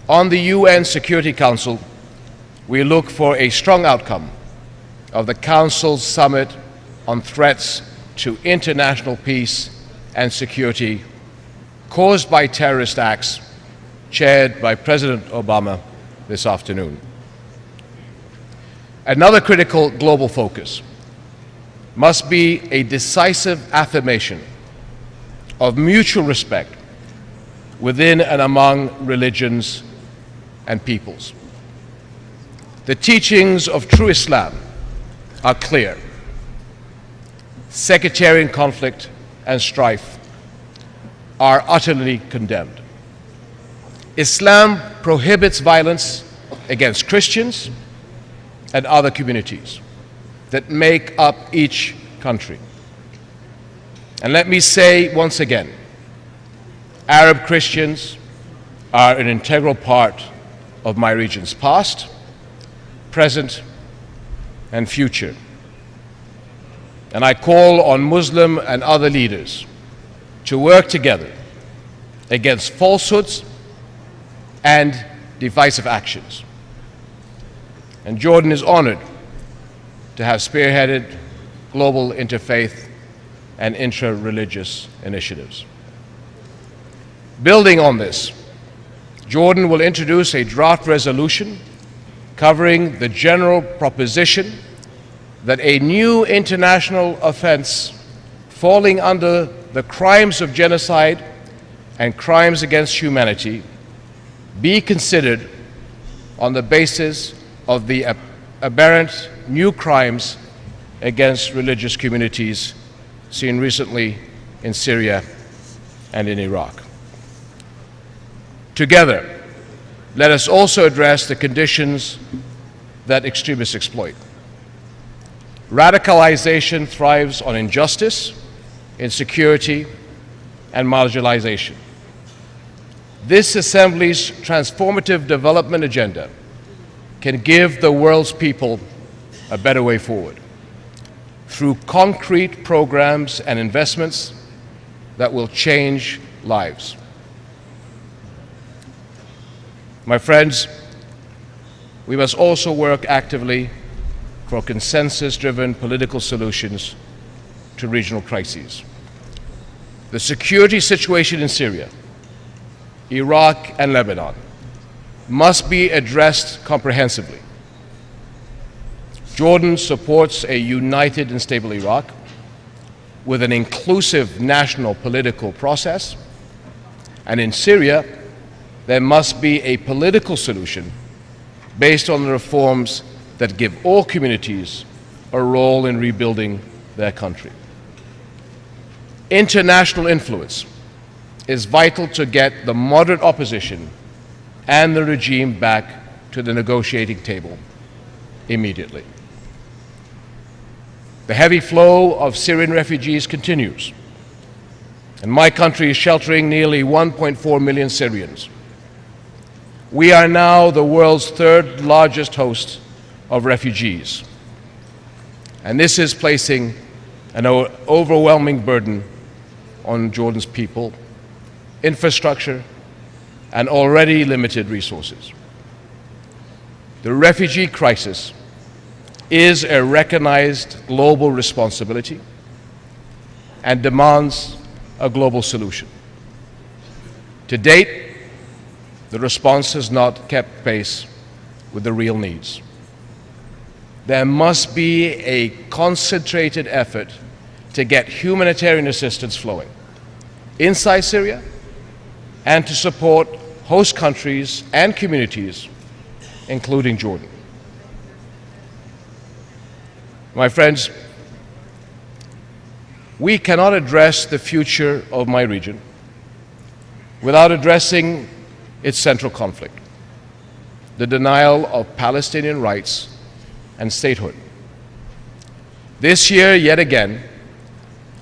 on the UN Security Council, we look for a strong outcome of the Council's summit on threats to international peace and security caused by terrorist acts, chaired by President Obama this afternoon. Another critical global focus must be a decisive affirmation of mutual respect within and among religions and peoples. The teachings of true Islam are clear. Sectarian conflict and strife are utterly condemned. Islam prohibits violence against Christians and other communities that make up each country. And let me say once again, Arab Christians are an integral part of my region's past, present, and future. And I call on Muslim and other leaders to work together against falsehoods and divisive actions. And Jordan is honored to have spearheaded global interfaith and intra-religious initiatives. Building on this, Jordan will introduce a draft resolution covering the general proposition that a new international offense falling under the crimes of genocide and crimes against humanity be considered on the basis of the aberrant new crimes against religious communities seen recently in Syria and in Iraq. Together, let us also address the conditions that extremists exploit. Radicalization thrives on injustice, insecurity, and marginalization. This Assembly's transformative development agenda can give the world's people a better way forward through concrete programs and investments that will change lives. My friends, we must also work actively for consensus-driven political solutions to regional crises. The security situation in Syria, Iraq, and Lebanon must be addressed comprehensively. Jordan supports a united and stable Iraq with an inclusive national political process, and in Syria, there must be a political solution based on the reforms that give all communities a role in rebuilding their country. International influence is vital to get the moderate opposition and the regime back to the negotiating table immediately. The heavy flow of Syrian refugees continues, and my country is sheltering nearly 1.4 million Syrians. We are now the world's third largest host of refugees, and this is placing an overwhelming burden on Jordan's people, infrastructure, and already limited resources. The refugee crisis is a recognized global responsibility and demands a global solution. To date, the response has not kept pace with the real needs. There must be a concentrated effort to get humanitarian assistance flowing inside Syria and to support host countries and communities, including Jordan. My friends, we cannot address the future of my region without addressing its central conflict, the denial of Palestinian rights and statehood. This year, yet again,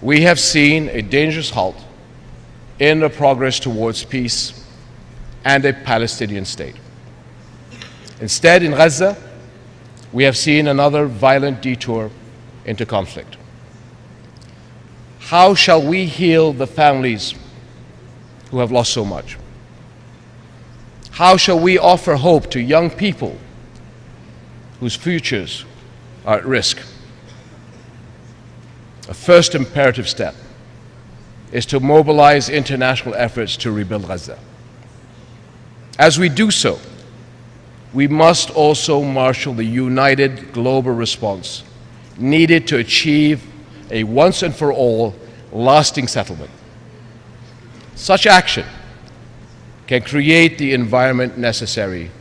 we have seen a dangerous halt in the progress towards peace and a Palestinian state. Instead, in Gaza, we have seen another violent detour into conflict. How shall we heal the families who have lost so much? How shall we offer hope to young people whose futures are at risk? A first imperative step is to mobilize international efforts to rebuild Gaza. As we do so, we must also marshal the united global response needed to achieve a once and for all lasting settlement. Such action can create the environment necessary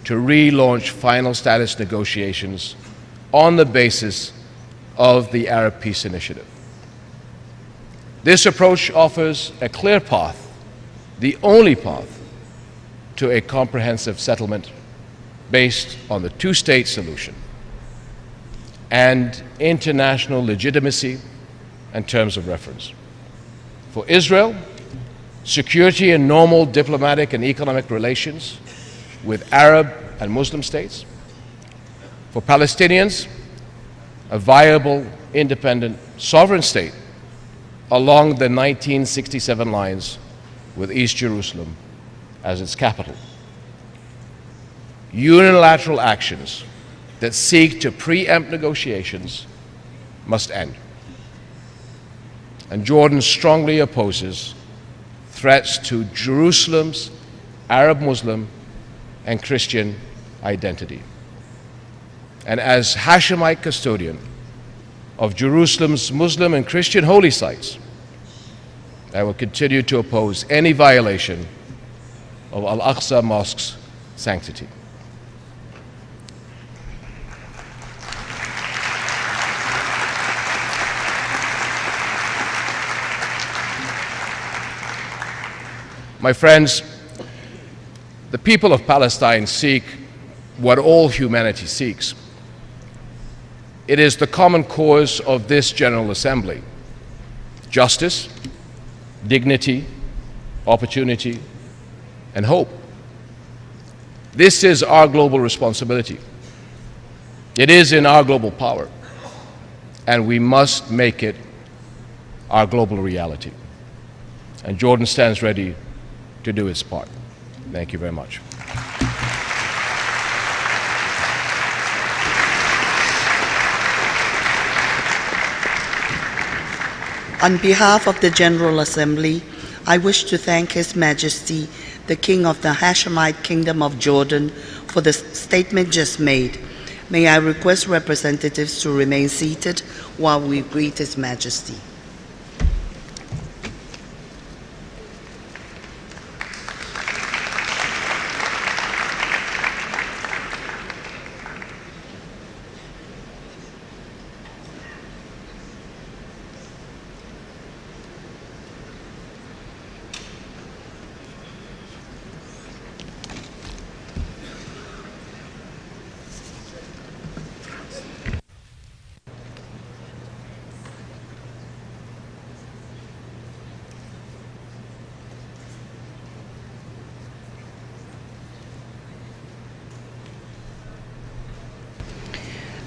to relaunch final status negotiations on the basis of the Arab Peace Initiative. This approach offers a clear path, the only path, to a comprehensive settlement based on the two-state solution and international legitimacy and terms of reference. For Israel, security and normal diplomatic and economic relations with Arab and Muslim states. For Palestinians, a viable, independent, sovereign state along the 1967 lines with East Jerusalem as its capital. Unilateral actions that seek to preempt negotiations must end. And Jordan strongly opposes threats to Jerusalem's Arab, Muslim, and Christian identity. And as Hashemite custodian of Jerusalem's Muslim and Christian holy sites, I will continue to oppose any violation of Al-Aqsa Mosque's sanctity. My friends, the people of Palestine seek what all humanity seeks. It is the common cause of this General Assembly: justice, dignity, opportunity, and hope. This is our global responsibility. It is in our global power, and we must make it our global reality. And Jordan stands ready to do its part. Thank you very much. On behalf of the General Assembly, I wish to thank His Majesty, the King of the Hashemite Kingdom of Jordan, for the statement just made. May I request representatives to remain seated while we greet His Majesty.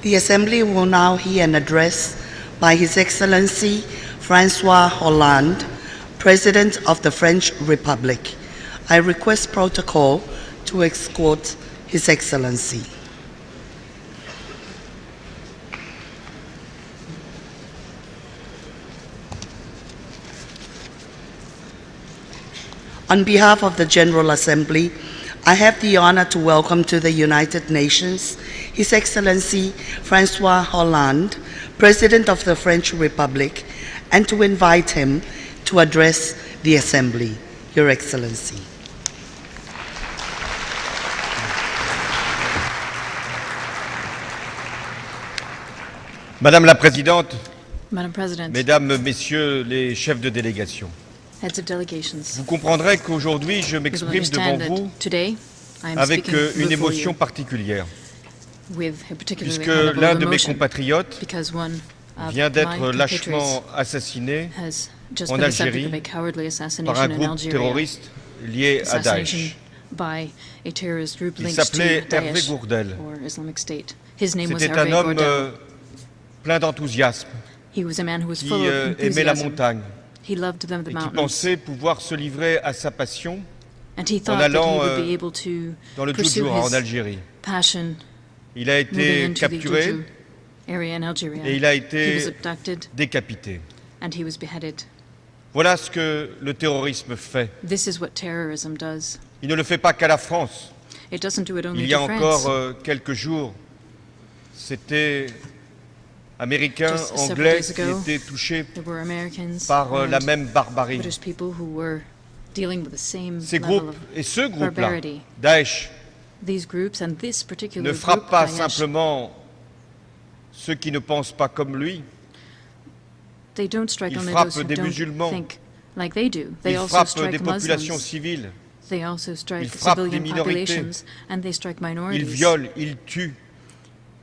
The Assembly will now hear an address by His Excellency Francois Hollande, President of the French Republic. I request protocol to escort His Excellency. On behalf of the General Assembly, I have the honor to welcome to the United Nations His Excellency François Hollande, President of the French Republic, and to invite him to address the Assembly. Your Excellency. Madame la Présidente, Madam President, Mesdames, Messieurs les chefs de délégation, heads of delegations, vous comprendrez qu'aujourd'hui je m'exprime devant vous avec une émotion particulière, puisque l'un de mes compatriotes vient d'être lâchement assassiné en Algérie par un groupe terroriste lié à Daesh. Il s'appelait Hervé Gourdel. C'était un homme plein d'enthousiasme, qui aimait la montagne et qui pensait pouvoir se livrer à sa passion en allant dans le Djoudjoura en Algérie. Il a été capturé et il a été décapité. Voilà ce que le terrorisme fait. Il ne le fait pas qu'à la France. Il y a encore quelques jours, c'était Américains, Anglais qui étaient touchés par la même barbarie. Ces groupes et ce groupe-là, Daesh, ne frappe pas simplement ceux qui ne pensent pas comme lui. Il frappe des musulmans. Il frappe des populations civiles. Il frappe des minorités. Il viole, il tue.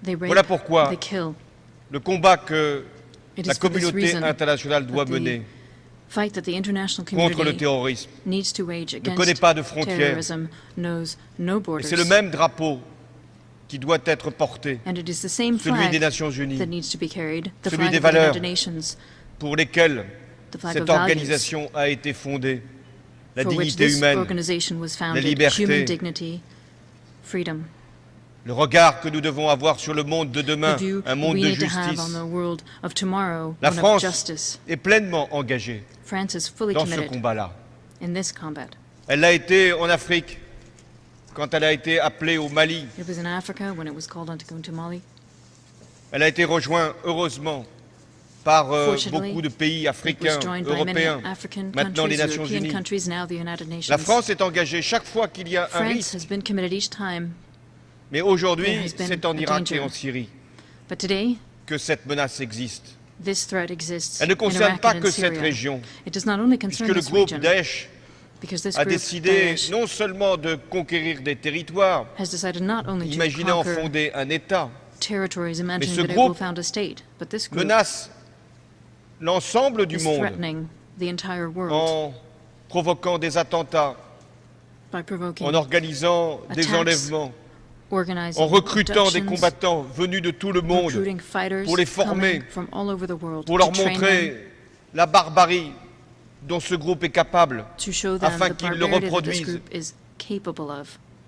Voilà pourquoi le combat que la communauté internationale doit mener contre le terrorisme ne connaît pas de frontières. Et c'est le même drapeau qui doit être porté, celui des Nations Unies, celui des valeurs pour lesquelles cette organisation a été fondée, la dignité humaine, la liberté, le regard que nous devons avoir sur le monde de demain, un monde de justice. La France est pleinement engagée dans ce combat-là. Elle l'a été en Afrique quand elle a été appelée au Mali. Elle a été rejointe, heureusement, par beaucoup de pays africains, européens, maintenant les Nations Unies. La France est engagée chaque fois qu'il y a un risque. Mais aujourd'hui, c'est en Irak et en Syrie que cette menace existe. Elle ne concerne pas que cette région, puisque le groupe Daesh a décidé non seulement de conquérir des territoires, imaginant fonder un État, mais ce groupe menace l'ensemble du monde en provoquant des attentats, en organisant des enlèvements, en recrutant des combattants venus de tout le monde pour les former, pour leur montrer la barbarie dont ce groupe est capable, afin qu'ils le reproduisent.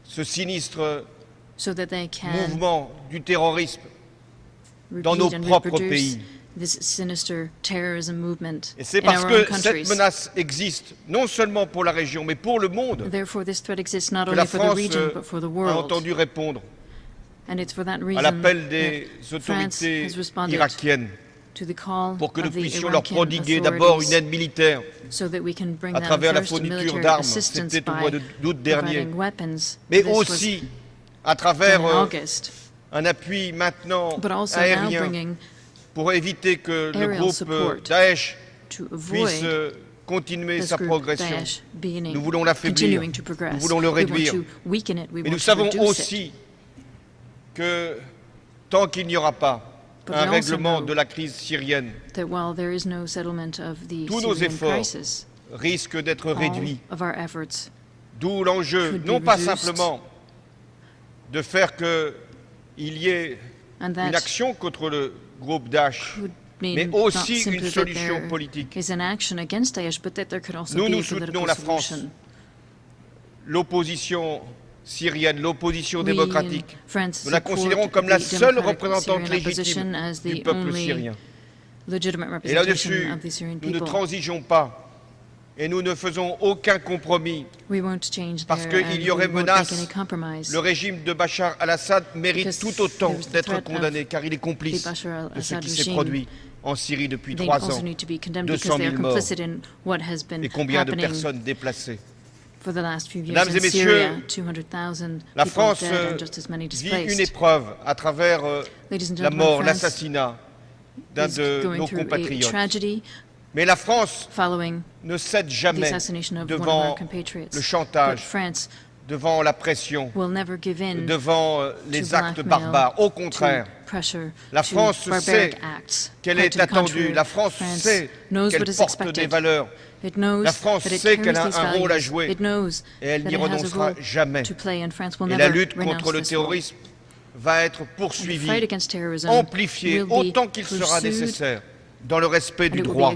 Ce sinistre mouvement du terrorisme dans nos propres pays. Et c'est parce que cette menace existe, non seulement pour la région, mais pour le monde, que la France a entendu répondre à l'appel des autorités irakiennes pour que nous puissions leur prodiguer d'abord une aide militaire à travers la fourniture d'armes, c'était au mois d'août dernier, mais aussi à travers un appui maintenant aérien pour éviter que le groupe Daesh puisse continuer sa progression. Nous voulons l'affaiblir, nous voulons le réduire. Mais nous savons aussi que tant qu'il n'y aura pas un règlement de la crise syrienne, tous nos efforts risquent d'être réduits. D'où l'enjeu, non pas simplement de faire qu'il y ait une action contre le groupe Daesh, mais aussi une solution politique. Nous soutenons la France, l'opposition syrienne, l'opposition démocratique. Nous la considérons comme la seule représentante légitime du peuple syrien. Et là-dessus, nous ne transigeons pas Et nous ne faisons aucun compromis parce qu'il y aurait menace. Le régime de Bachar al-Assad mérite tout autant d'être condamné car il est complice de ce qui s'est produit en Syrie depuis 3 ans. 200 000 morts et combien de personnes déplacées. Mesdames et messieurs, la France vit une épreuve à travers la mort, l'assassinat d'un de nos compatriotes. Mais la France ne cède jamais devant le chantage, devant la pression, devant les actes barbares. Au contraire, la France sait qu'elle est attendue, la France sait qu'elle porte des valeurs, la France sait qu'elle a un rôle à jouer et elle n'y renoncera jamais. Et la lutte contre le terrorisme va être poursuivie, amplifiée autant qu'il sera nécessaire, dans le respect du droit,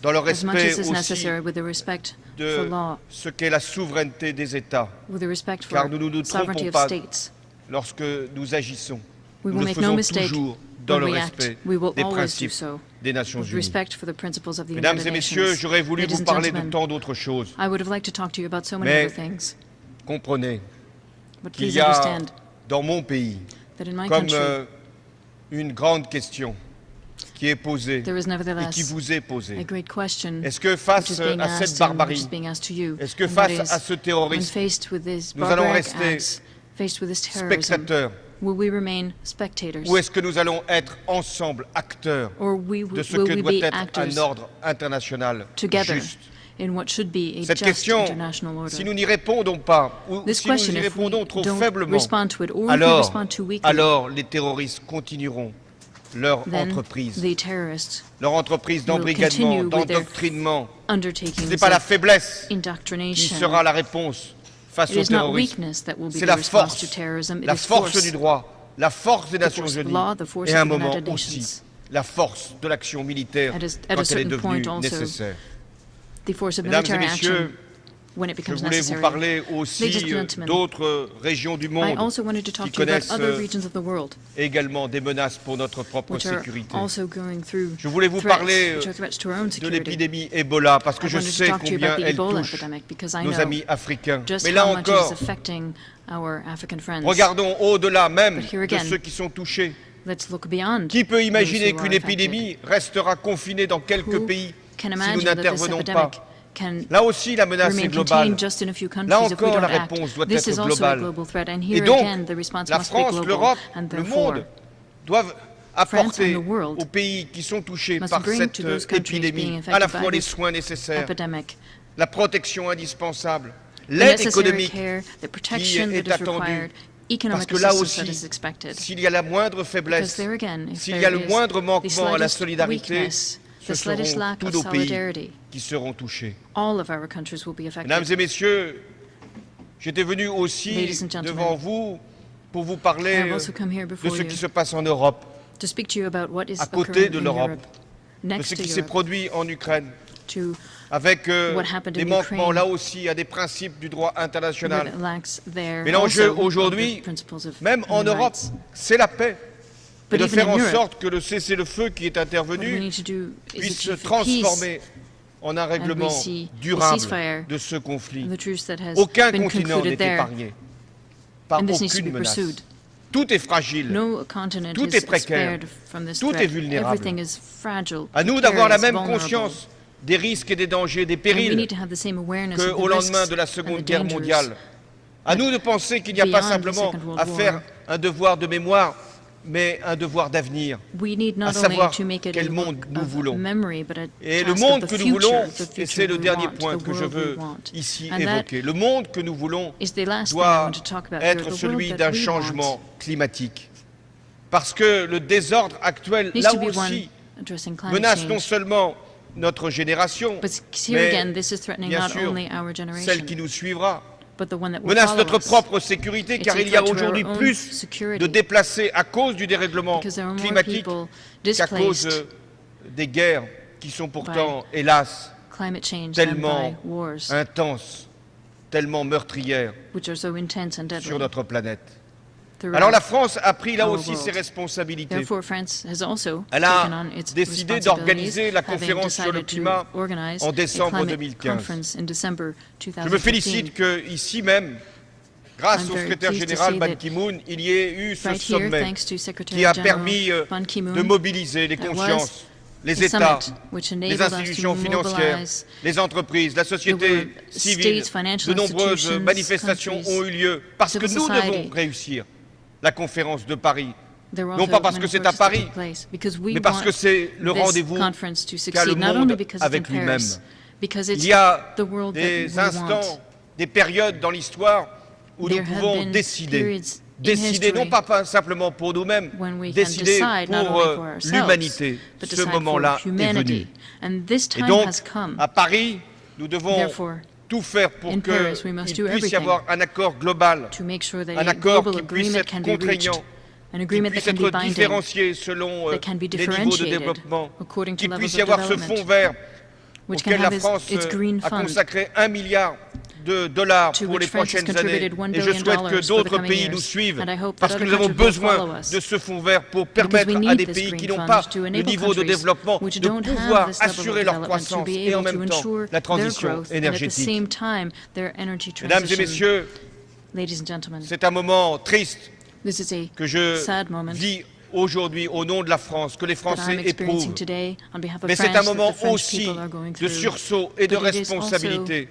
dans le respect aussi de ce qu'est la souveraineté des États, car nous ne nous trompons pas lorsque nous agissons. Nous le faisons toujours dans le respect des principes des Nations Unies. Mesdames et messieurs, j'aurais voulu vous parler de tant d'autres choses, mais comprenez qu'il y a dans mon pays comme une grande question qui est posée et qui vous est posée. Est-ce que face à cette barbarie, est-ce que face à ce terrorisme, nous allons rester spectateurs ou est-ce que nous allons être ensemble acteurs de ce que doit être un ordre international juste? Cette question, si nous n'y répondons pas, ou si nous y répondons trop faiblement, alors les terroristes continueront leur entreprise d'embrigadement, d'endoctrinement. Ce n'est pas la faiblesse qui sera la réponse face au terrorisme, c'est la force du droit, la force des Nations Unies, et à un moment aussi la force de l'action militaire quand elle est devenue nécessaire. Mesdames et messieurs, je voulais vous parler aussi d'autres régions du monde qui connaissent également des menaces pour notre propre sécurité. Je voulais vous parler de l'épidémie Ebola parce que je sais combien elle touche nos amis africains. Mais là encore, regardons au-delà même de ceux qui sont touchés. Qui peut imaginer qu'une épidémie restera confinée dans quelques pays si nous n'intervenons pas? Là aussi, la menace est globale. Là encore, la réponse doit être globale. Et donc, la France, l'Europe, le monde doivent apporter aux pays qui sont touchés par cette épidémie à la fois les soins nécessaires, la protection indispensable, l'aide économique qui est attendue. Parce que là aussi, s'il y a la moindre faiblesse, s'il y a le moindre manquement à la solidarité, ce seront tous nos pays qui seront touchés. Mesdames et messieurs, j'étais venu aussi devant vous pour vous parler de ce qui se passe en Europe, à côté de l'Europe, de ce qui s'est produit en Ukraine, avec des manquements là aussi à des principes du droit international. Mais l'enjeu aujourd'hui, même en Europe, c'est la paix. Et de faire en sorte que le cessez-le-feu qui est intervenu puisse se transformer en un règlement durable de ce conflit. Aucun continent n'est épargné par aucune menace. Tout est fragile, tout est précaire, tout est vulnérable. À nous d'avoir la même conscience des risques et des dangers, des périls qu'au lendemain de la Seconde Guerre mondiale. À nous de penser qu'il n'y a pas simplement à faire un devoir de mémoire, mais un devoir d'avenir, à savoir quel monde nous voulons. Et le monde que nous voulons, et c'est le dernier point que je veux ici évoquer, le monde que nous voulons doit être celui d'un changement climatique. Parce que le désordre actuel, là aussi, menace non seulement notre génération, mais bien sûr celle qui nous suivra, menace notre propre sécurité, car il y a aujourd'hui plus de déplacés à cause du dérèglement climatique qu'à cause des guerres qui sont pourtant, hélas, tellement intenses, tellement meurtrières sur notre planète. Alors la France a pris là aussi ses responsabilités. Elle a décidé d'organiser la conférence sur le climat en décembre 2015. Je me félicite qu'ici même, grâce au secrétaire général Ban Ki-moon, il y ait eu ce sommet qui a permis de mobiliser les consciences, les États, les institutions financières, les entreprises, la société civile. De nombreuses manifestations ont eu lieu parce que nous devons réussir la conférence de Paris. Non pas parce que c'est à Paris, mais parce que c'est le rendez-vous qu'a le monde avec lui-même. Il y a des instants, des périodes dans l'histoire où nous pouvons décider. Décider non pas simplement pour nous-mêmes, décider pour l'humanité. Ce moment-là est venu. Et donc, à Paris, nous devons tout faire pour qu'il puisse y avoir un accord global, un accord qui puisse être contraignant, qui puisse être différencié selon les niveaux de développement, qu'il puisse y avoir ce fonds vert auquel la France a consacré $1 milliard pour les prochaines années. Et je souhaite que d'autres pays nous suivent, parce que nous avons besoin de ce fonds vert pour permettre à des pays qui n'ont pas le niveau de développement de pouvoir assurer leur croissance et en même temps la transition énergétique. Mesdames et messieurs, c'est un moment triste que je vis aujourd'hui au nom de la France, que les Français éprouvent. Mais c'est un moment aussi de sursaut et de responsabilité.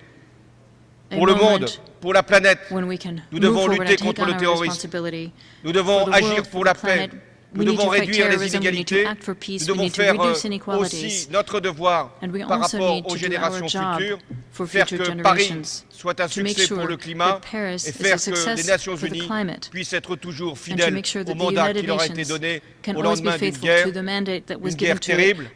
Pour le monde, pour la planète, nous devons lutter contre le terrorisme. Nous devons agir pour la paix. Nous devons réduire les inégalités. Nous devons faire aussi notre devoir par rapport aux générations futures, faire que Paris soit un succès pour le climat et faire que les Nations Unies puissent être toujours fidèles au mandat qui leur a été donné au lendemain d'une guerre terrible.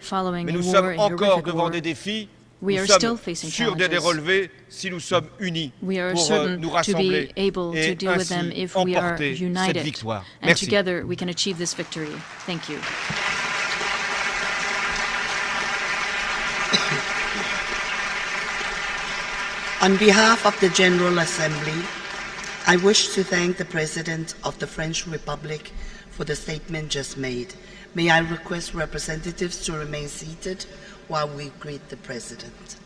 Mais nous sommes encore devant des défis. Nous sommes sûrs de les relever si nous sommes unis pour nous rassembler et ainsi emporter cette victoire. Merci. On behalf of the General Assembly, I wish to thank the President of the French Republic for the statement just made. May I request representatives to remain seated while we greet the President.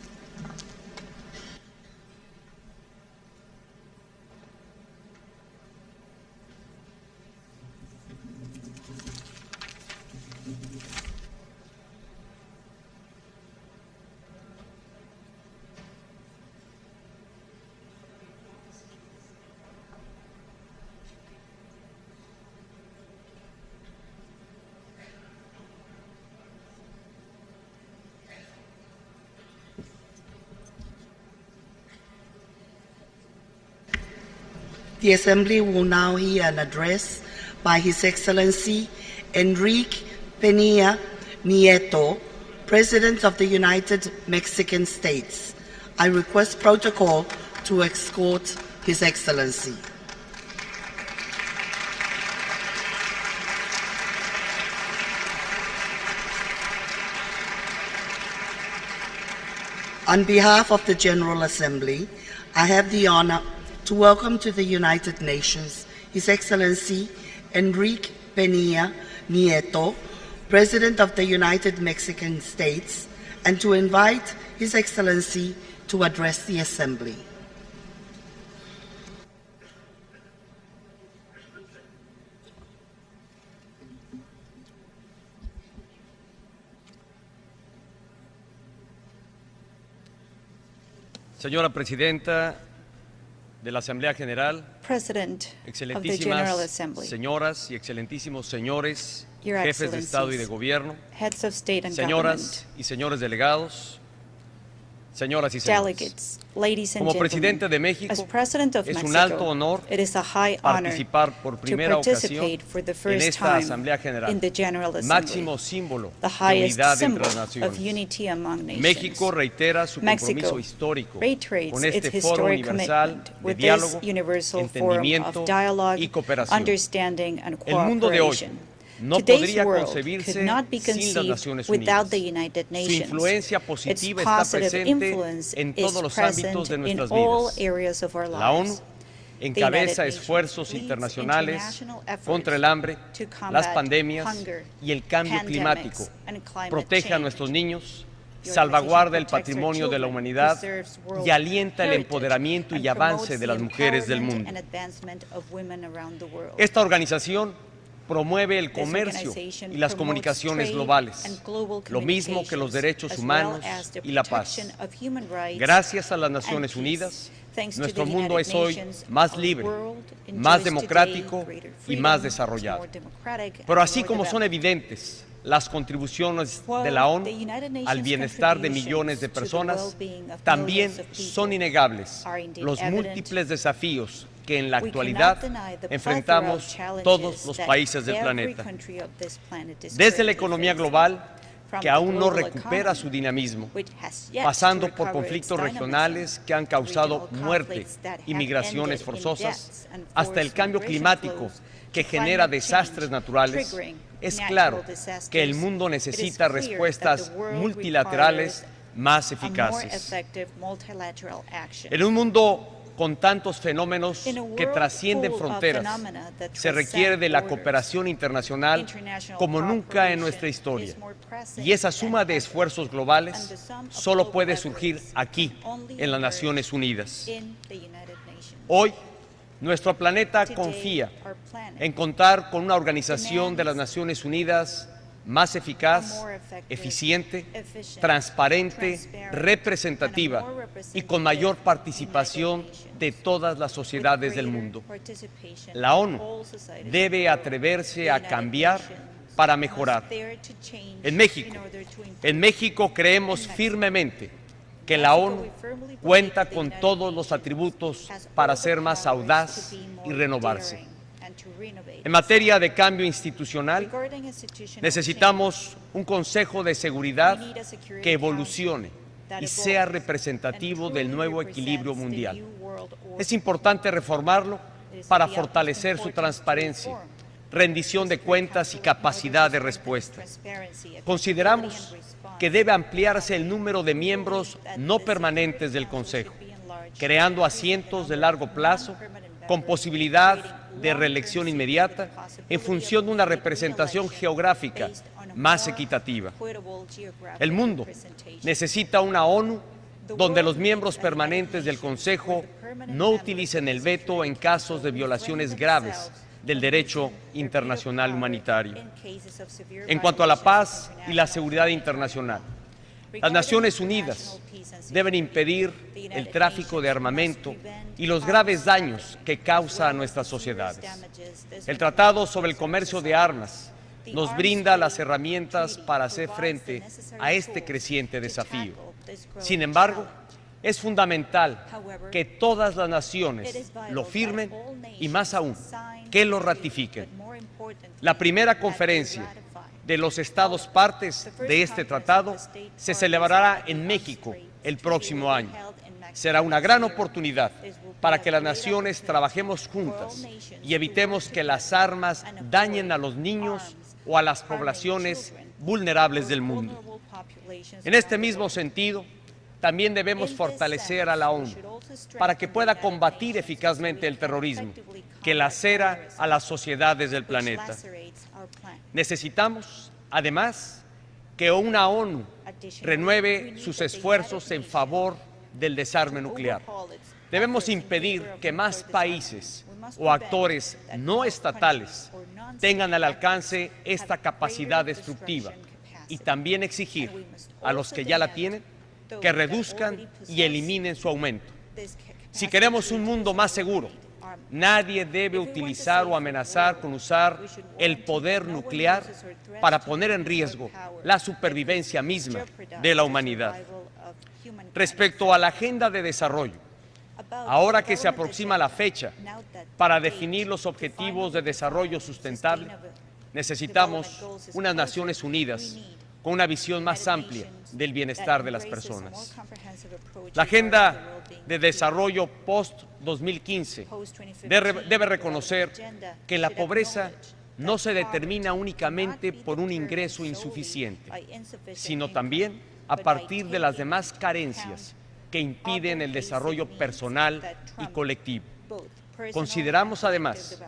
The Assembly will now hear an address by His Excellency Enrique Peña Nieto, President of the United Mexican States. I request protocol to escort His Excellency. On behalf of the General Assembly, I have the honor to welcome to the United Nations His Excellency Enrique Peña Nieto, President of the United Mexican States, and to invite His Excellency to address the Assembly. Señora Presidenta de la Asamblea General, excelentísimas señoras y excelentísimos señores, jefes de Estado y de Gobierno, señoras y señores delegados, señoras y señores. Como presidente de México, es un alto honor participar por primera ocasión en esta Asamblea General, máximo símbolo de unidad entre las naciones. México reitera su compromiso histórico con este foro universal de diálogo, entendimiento y cooperación. El mundo de hoy no podría concebirse sin las Naciones Unidas. Su influencia positiva está presente en todos los ámbitos de nuestras vidas. La ONU encabeza esfuerzos internacionales contra el hambre, las pandemias y el cambio climático, protege a nuestros niños, salvaguarda el patrimonio de la humanidad y alienta el empoderamiento y avance de las mujeres del mundo. Esta organización promueve el comercio y las comunicaciones globales, lo mismo que los derechos humanos y la paz. Gracias a las Naciones Unidas, nuestro mundo es hoy más libre, más democrático y más desarrollado. Pero así como son evidentes las contribuciones de la ONU al bienestar de millones de personas, también son innegables los múltiples desafíos que en la actualidad enfrentamos todos los países del planeta. Desde la economía global, que aún no recupera su dinamismo, pasando por conflictos regionales que han causado muerte y migraciones forzosas, hasta el cambio climático que genera desastres naturales, es claro que el mundo necesita respuestas multilaterales más eficaces. En un mundo con tantos fenómenos que trascienden fronteras, se requiere de la cooperación internacional como nunca en nuestra historia. Y esa suma de esfuerzos globales solo puede surgir aquí, en las Naciones Unidas. Hoy, nuestro planeta confía en contar con una organización de las Naciones Unidas más eficaz, eficiente, transparente, representativa y con mayor participación de todas las sociedades del mundo. La ONU debe atreverse a cambiar para mejorar. En México creemos firmemente que la ONU cuenta con todos los atributos para ser más audaz y renovarse. En materia de cambio institucional, necesitamos un Consejo de Seguridad que evolucione y sea representativo del nuevo equilibrio mundial. Es importante reformarlo para fortalecer su transparencia, rendición de cuentas y capacidad de respuesta. Consideramos que debe ampliarse el número de miembros no permanentes del Consejo, creando asientos de largo plazo con posibilidad de reelección inmediata en función de una representación geográfica más equitativa. El mundo necesita una ONU donde los miembros permanentes del Consejo no utilicen el veto en casos de violaciones graves del derecho internacional humanitario. En cuanto a la paz y la seguridad internacional, las Naciones Unidas deben impedir el tráfico de armamento y los graves daños que causa a nuestras sociedades. El Tratado sobre el Comercio de Armas nos brinda las herramientas para hacer frente a este creciente desafío. Sin embargo, es fundamental que todas las naciones lo firmen y, más aún, que lo ratifiquen. La primera conferencia de los Estados partes de este tratado se celebrará en México el próximo año. Será una gran oportunidad para que las naciones trabajemos juntas y evitemos que las armas dañen a los niños o a las poblaciones vulnerables del mundo. En este mismo sentido, también debemos fortalecer a la ONU para que pueda combatir eficazmente el terrorismo que lacera a las sociedades del planeta. Necesitamos, además, que una ONU renueve sus esfuerzos en favor del desarme nuclear. Debemos impedir que más países o actores no estatales tengan al alcance esta capacidad destructiva y también exigir a los que ya la tienen que reduzcan y eliminen su aumento. Si queremos un mundo más seguro, nadie debe utilizar o amenazar con usar el poder nuclear para poner en riesgo la supervivencia misma de la humanidad. Respecto a la agenda de desarrollo, ahora que se aproxima la fecha para definir los objetivos de desarrollo sustentable, necesitamos unas Naciones Unidas con una visión más amplia del bienestar de las personas. La agenda de desarrollo post-2015 debe reconocer que la pobreza no se determina únicamente por un ingreso insuficiente, sino también a partir de las demás carencias que impiden el desarrollo personal y colectivo. Consideramos además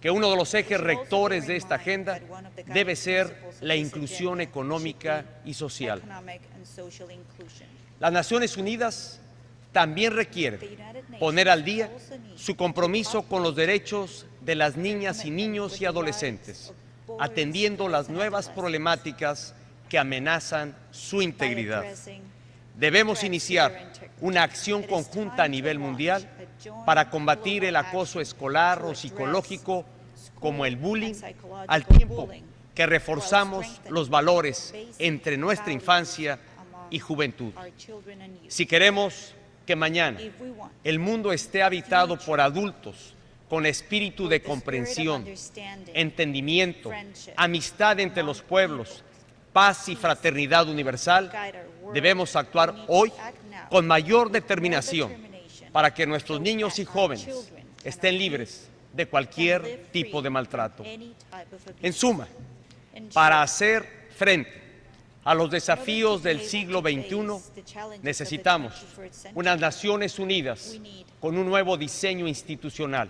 que uno de los ejes rectores de esta agenda debe ser la inclusión económica y social. Las Naciones Unidas también requieren poner al día su compromiso con los derechos de las niñas y niños y adolescentes, atendiendo las nuevas problemáticas que amenazan su integridad. Debemos iniciar una acción conjunta a nivel mundial para combatir el acoso escolar o psicológico como el bullying, al tiempo que reforzamos los valores entre nuestra infancia y juventud. Si queremos que mañana el mundo esté habitado por adultos con espíritu de comprensión, entendimiento, amistad entre los pueblos, paz y fraternidad universal, debemos actuar hoy con mayor determinación para que nuestros niños y jóvenes estén libres de cualquier tipo de maltrato. En suma, para hacer frente a los desafíos del siglo XXI, necesitamos unas Naciones Unidas con un nuevo diseño institucional,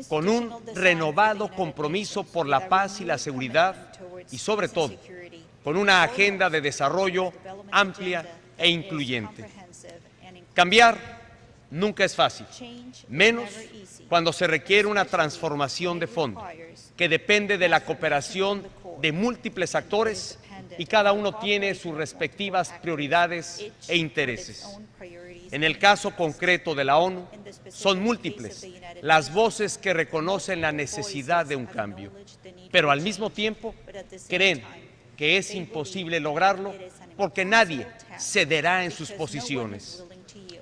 con un renovado compromiso por la paz y la seguridad y, sobre todo, con una agenda de desarrollo amplia e incluyente. Cambiar nunca es fácil, menos cuando se requiere una transformación de fondo, que depende de la cooperación de múltiples actores y cada uno tiene sus respectivas prioridades e intereses. En el caso concreto de la ONU, son múltiples las voces que reconocen la necesidad de un cambio, pero al mismo tiempo creen que es imposible lograrlo porque nadie cederá en sus posiciones.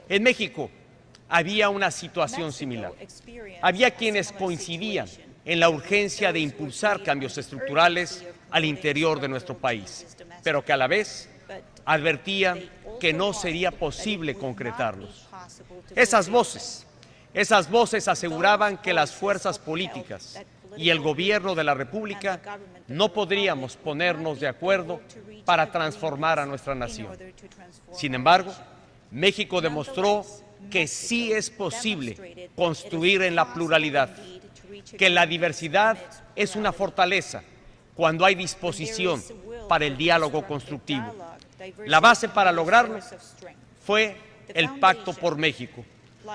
En México había una situación similar. Había quienes coincidían en la urgencia de impulsar cambios estructurales al interior de nuestro país, pero que a la vez advertían que no sería posible concretarlos. Esas voces aseguraban que las fuerzas políticas y el gobierno de la República no podríamos ponernos de acuerdo para transformar a nuestra nación. Sin embargo, México demostró que sí es posible construir en la pluralidad, que la diversidad es una fortaleza cuando hay disposición para el diálogo constructivo. La base para lograrlo fue el Pacto por México,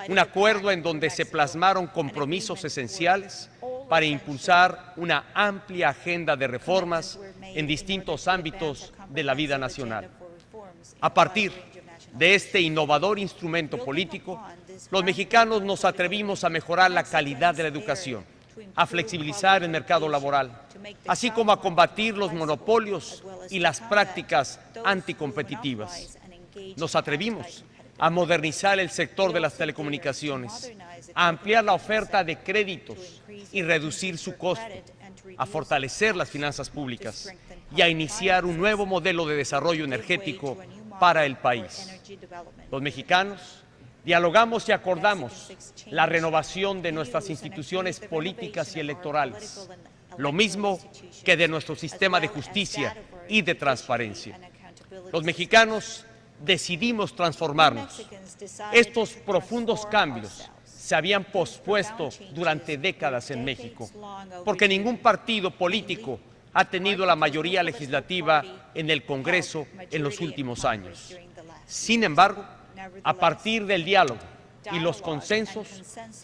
un acuerdo en donde se plasmaron compromisos esenciales para impulsar una amplia agenda de reformas en distintos ámbitos de la vida nacional. A partir de este innovador instrumento político, los mexicanos nos atrevimos a mejorar la calidad de la educación, a flexibilizar el mercado laboral, así como a combatir los monopolios y las prácticas anticompetitivas. Nos atrevimos a modernizar el sector de las telecomunicaciones, a ampliar la oferta de créditos y reducir su costo, a fortalecer las finanzas públicas y a iniciar un nuevo modelo de desarrollo energético para el país. Los mexicanos dialogamos y acordamos la renovación de nuestras instituciones políticas y electorales, lo mismo que de nuestro sistema de justicia y de transparencia. Los mexicanos decidimos transformarnos. Estos profundos cambios se habían pospuesto durante décadas en México, porque ningún partido político ha tenido la mayoría legislativa en el Congreso en los últimos años. Sin embargo, a partir del diálogo y los consensos,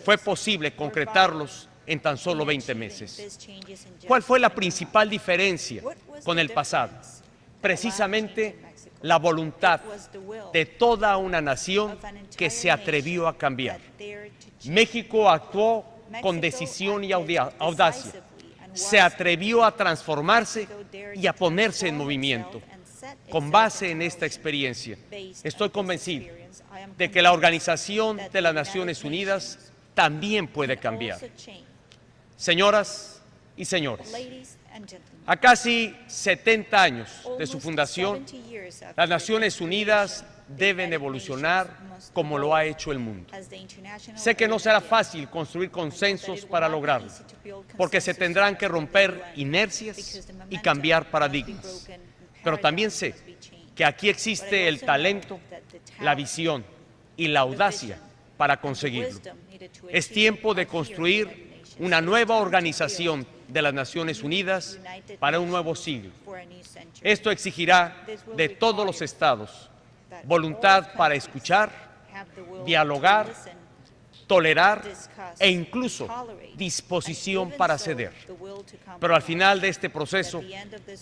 fue posible concretarlos en tan solo 20 meses. ¿Cuál fue la principal diferencia con el pasado? Precisamente la voluntad de toda una nación que se atrevió a cambiar. México actuó con decisión y audacia. Se atrevió a transformarse y a ponerse en movimiento. Con base en esta experiencia, estoy convencido de que la Organización de las Naciones Unidas también puede cambiar. Señoras y señores, a casi 70 años de su fundación, las Naciones Unidas deben evolucionar como lo ha hecho el mundo. Sé que no será fácil construir consensos para lograrlo, porque se tendrán que romper inercias y cambiar paradigmas. Pero también sé que aquí existe el talento, la visión y la audacia para conseguirlo. Es tiempo de construir una nueva organización de las Naciones Unidas para un nuevo siglo. Esto exigirá de todos los estados voluntad para escuchar, dialogar, tolerar e incluso disposición para ceder. Pero al final de este proceso,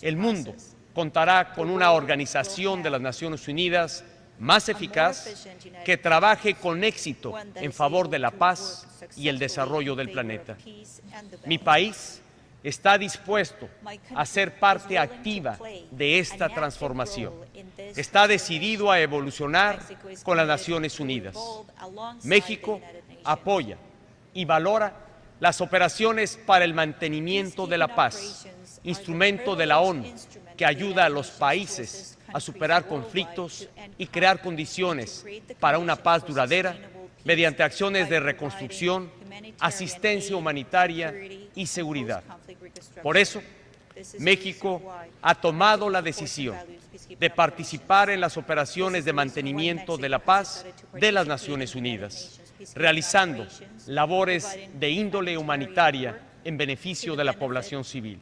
el mundo contará con una organización de las Naciones Unidas más eficaz que trabaje con éxito en favor de la paz y el desarrollo del planeta. Mi país está dispuesto a ser parte activa de esta transformación. Está decidido a evolucionar con las Naciones Unidas. México apoya y valora las operaciones para el mantenimiento de la paz, instrumento de la ONU que ayuda a los países a superar conflictos y crear condiciones para una paz duradera mediante acciones de reconstrucción, asistencia humanitaria y seguridad. Por eso, México ha tomado la decisión de participar en las operaciones de mantenimiento de la paz de las Naciones Unidas, realizando labores de índole humanitaria en beneficio de la población civil.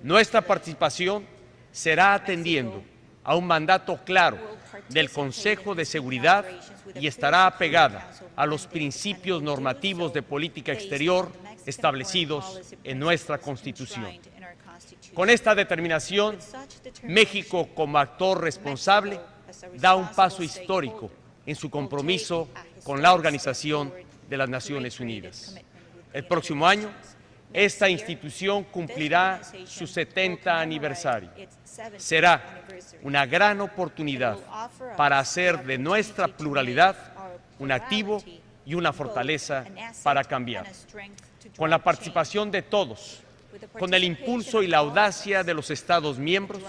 Nuestra participación será atendiendo a un mandato claro del Consejo de Seguridad y estará apegada a los principios normativos de política exterior establecidos en nuestra Constitución. Con esta determinación, México, como actor responsable, da un paso histórico en su compromiso con la Organización de las Naciones Unidas. El próximo año, esta institución cumplirá su 70 aniversario. Será una gran oportunidad para hacer de nuestra pluralidad un activo y una fortaleza para cambiar. Con la participación de todos, con el impulso y la audacia de los Estados miembros,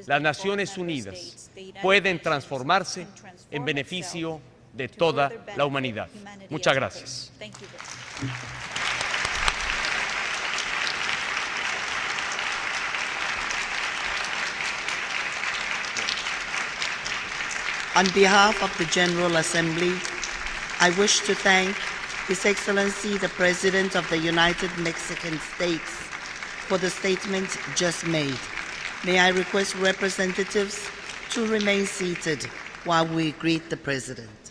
las Naciones Unidas pueden transformarse en beneficio de toda la humanidad. Muchas gracias. On behalf of the General Assembly, I wish to thank His Excellency the President of the United Mexican States for the statement just made. May I request representatives to remain seated while we greet the President.